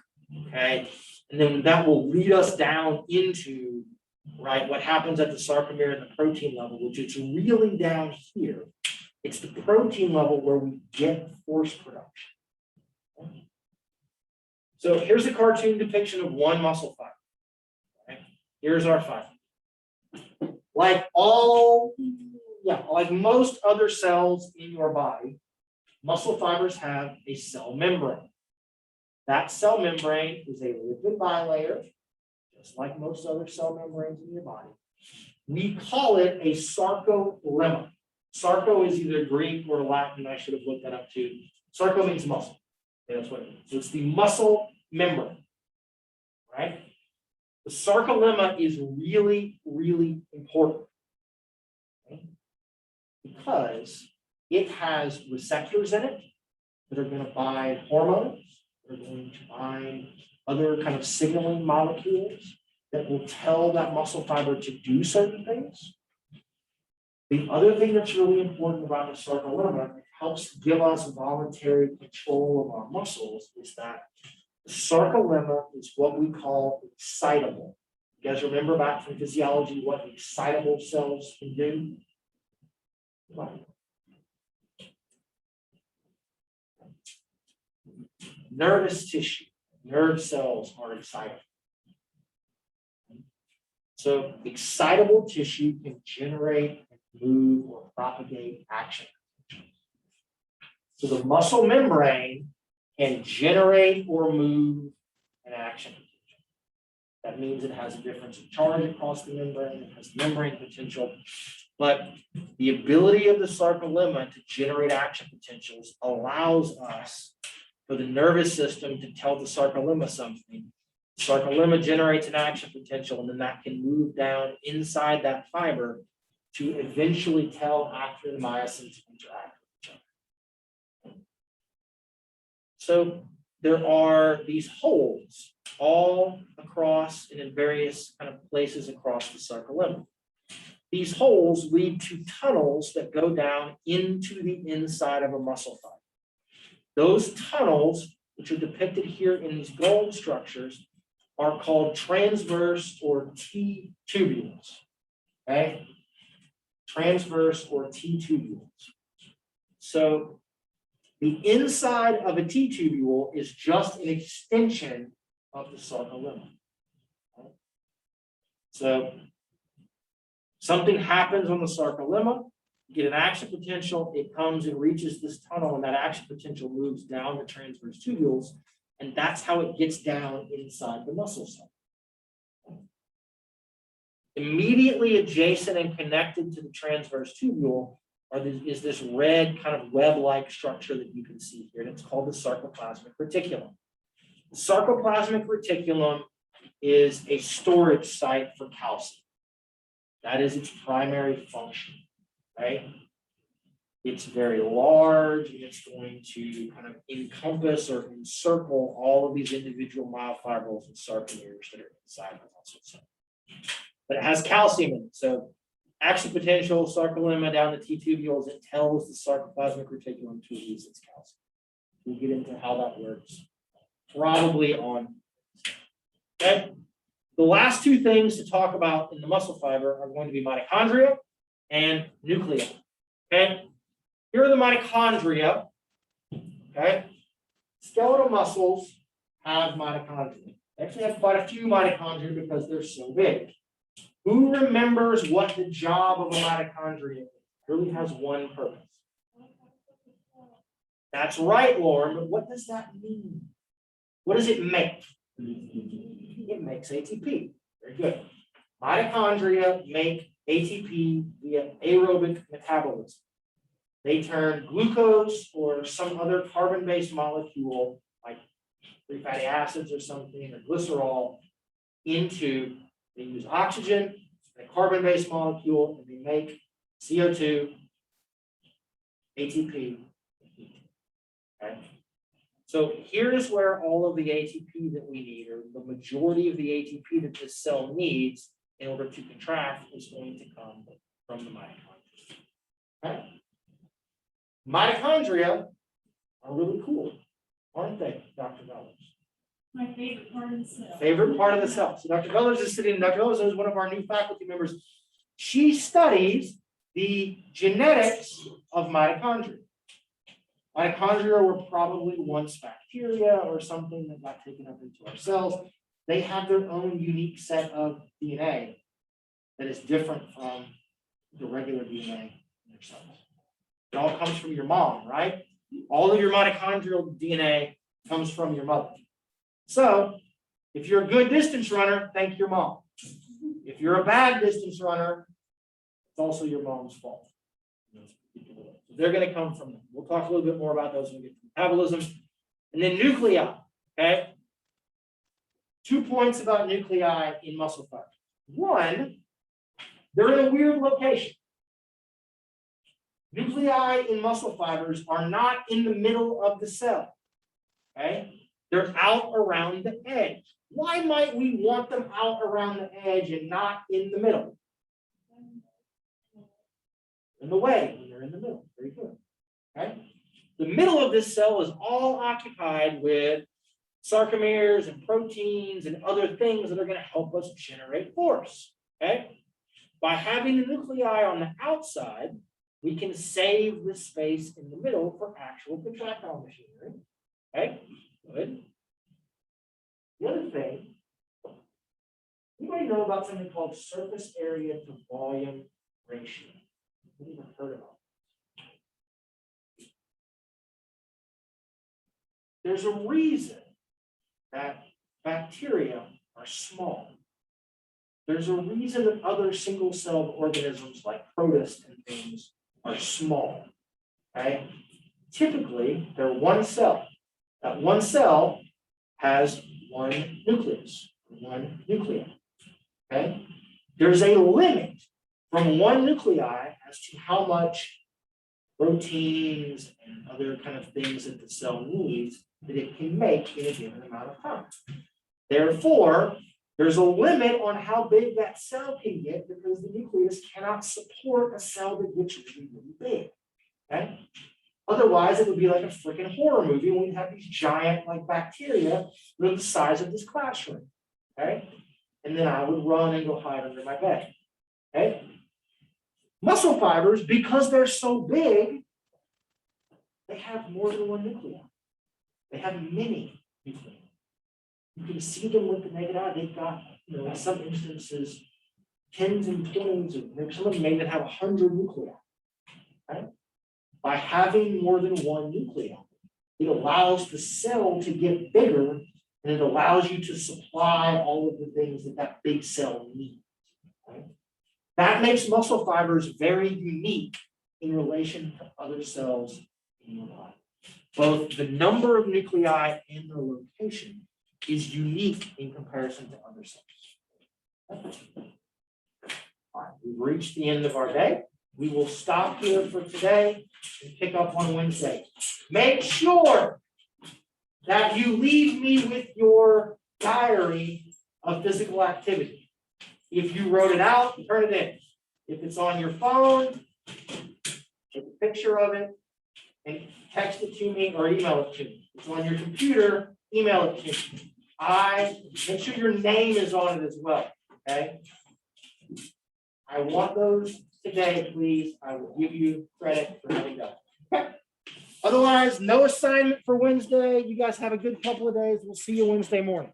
Okay, and then that will lead us down into what happens at the sarcomere and the protein level, which is really down here. It's the protein level where we get force production. Okay. So here's a cartoon depiction of one muscle fiber. Okay. Here's our fiber. Like most other cells in your body, muscle fibers have a cell membrane. That cell membrane is a lipid bilayer, just like most other cell membranes in your body. We call it a sarcolemma. Sarco is either Greek or Latin. I should have looked that up too. Sarco means muscle. Okay, that's what it means. So it's the muscle membrane, right? The sarcolemma is really, really important, okay? Because it has receptors in it that are going to bind hormones, that are going to bind other kind of signaling molecules that will tell that muscle fiber to do certain things. The other thing that's really important about the sarcolemma, it helps give us voluntary control of our muscles, is that the sarcolemma is what we call excitable. You guys remember back from physiology what excitable cells can do? Nervous tissue, nerve cells are excitable. So excitable tissue can generate, move, or propagate action. So the muscle membrane can generate or move an action. That means it has a difference of charge across the membrane, it has membrane potential, but the ability of the sarcolemma to generate action potentials allows us for the nervous system to tell the sarcolemma something. The sarcolemma generates an action potential, and then that can move down inside that fiber to eventually tell actin and myosin to interact with each other. So there are these holes all across and in various kind of places across the sarcolemma. These holes lead to tunnels that go down into the inside of a muscle fiber. Those tunnels, which are depicted here in these gold structures, are called transverse or T-tubules. Okay? Transverse or T-tubules. So the inside of a T-tubule is just an extension of the sarcolemma. Okay? So something happens on the sarcolemma, you get an action potential, it comes and reaches this tunnel, and that action potential moves down the transverse tubules, and that's how it gets down inside the muscle cell. Immediately adjacent and connected to the transverse tubule is this red kind of web-like structure that you can see here, and it's called the sarcoplasmic reticulum. The sarcoplasmic reticulum is a storage site for calcium. That is its primary function, right? It's very large, and it's going to kind of encompass or encircle all of these individual myofibrils and sarcomeres that are inside the muscle cell. But it has calcium in it, so action potential, sarcolemma down the T-tubules, it tells the sarcoplasmic reticulum to release its calcium. We'll get into how that works probably on. Okay. The last two things to talk about in the muscle fiber are going to be mitochondria and nuclei. Okay. Here are the mitochondria. Okay. Skeletal muscles have mitochondria. They actually have quite a few mitochondria because they're so big. Who remembers what the job of a mitochondria is? It really has one purpose. That's right, Lauren, but what does that mean? What does it make? It makes ATP. Very good. Mitochondria make ATP via aerobic metabolism. They turn glucose or some other carbon-based molecule, like free fatty acids or something, or glycerol, into, they use oxygen, a carbon-based molecule, and they make CO2, ATP. Okay. So here's where all of the ATP that we need, or the majority of the ATP that this cell needs in order to contract, is going to come from the mitochondria. Okay. Mitochondria are really cool, aren't they, Dr. Vellers? My favorite part of the cell. Favorite part of the cell. So Dr. Vellers is sitting, Dr. Vellers is one of our new faculty members. She studies the genetics of mitochondria. Mitochondria were probably once bacteria or something that got taken up into our cells. They have their own unique set of DNA that is different from the regular DNA in their cells. It all comes from your mom, right? All of your mitochondrial DNA comes from your mother. So if you're a good distance runner, thank your mom. If you're a bad distance runner, it's also your mom's fault. They're going to come from them. We'll talk a little bit more about those when we get to metabolism. And then nuclei, okay? 2 points about nuclei in muscle fibers. One, they're in a weird location. Nuclei in muscle fibers are not in the middle of the cell, okay? They're out around the edge. Why might we want them out around the edge and not in the middle? In the way, when they're in the middle. Very good. Okay. The middle of this cell is all occupied with sarcomeres and proteins and other things that are going to help us generate force. Okay. By having the nuclei on the outside, we can save the space in the middle for actual contractile machinery. Okay. Good. The other thing, anybody know about something called surface area to volume ratio? I've never heard about it. There's a reason that bacteria are small. There's a reason that other single-celled organisms like protists and things are small. Okay? Typically, they're one cell. That one cell has one nucleus, one nucleus. Okay? There's a limit from one nuclei as to how much proteins and other kind of things that the cell needs that it can make in a given amount of time. Therefore, there's a limit on how big that cell can get because the nucleus cannot support a cell that gets really, really big. Okay? Otherwise, it would be like a freaking horror movie when we have these giant like bacteria that are the size of this classroom. Okay? And then I would run and go hide under my bed. Okay? Muscle fibers, because they're so big, they have more than one nucleus. They have many nuclei. You can see them with the naked eye. They've got, in some instances, tens and twenties, or some of them may even have 100 nuclei. Right? By having more than one nucleus, it allows the cell to get bigger, and it allows you to supply all of the things that that big cell needs. Right? That makes muscle fibers very unique in relation to other cells in your body. Both the number of nuclei and their location is unique in comparison to other cells. All right, we've reached the end of our day. We will stop here for today and pick up on Wednesday. Make sure that you leave me with your diary of physical activity. If you wrote it out, turn it in. If it's on your phone, take a picture of it and text it to me or email it to me. If it's on your computer, email it to me. Make sure your name is on it as well, okay? I want those today, please. I will give you credit for having done. Okay. Otherwise, no assignment for Wednesday. You guys have a good couple of days. We'll see you Wednesday morning.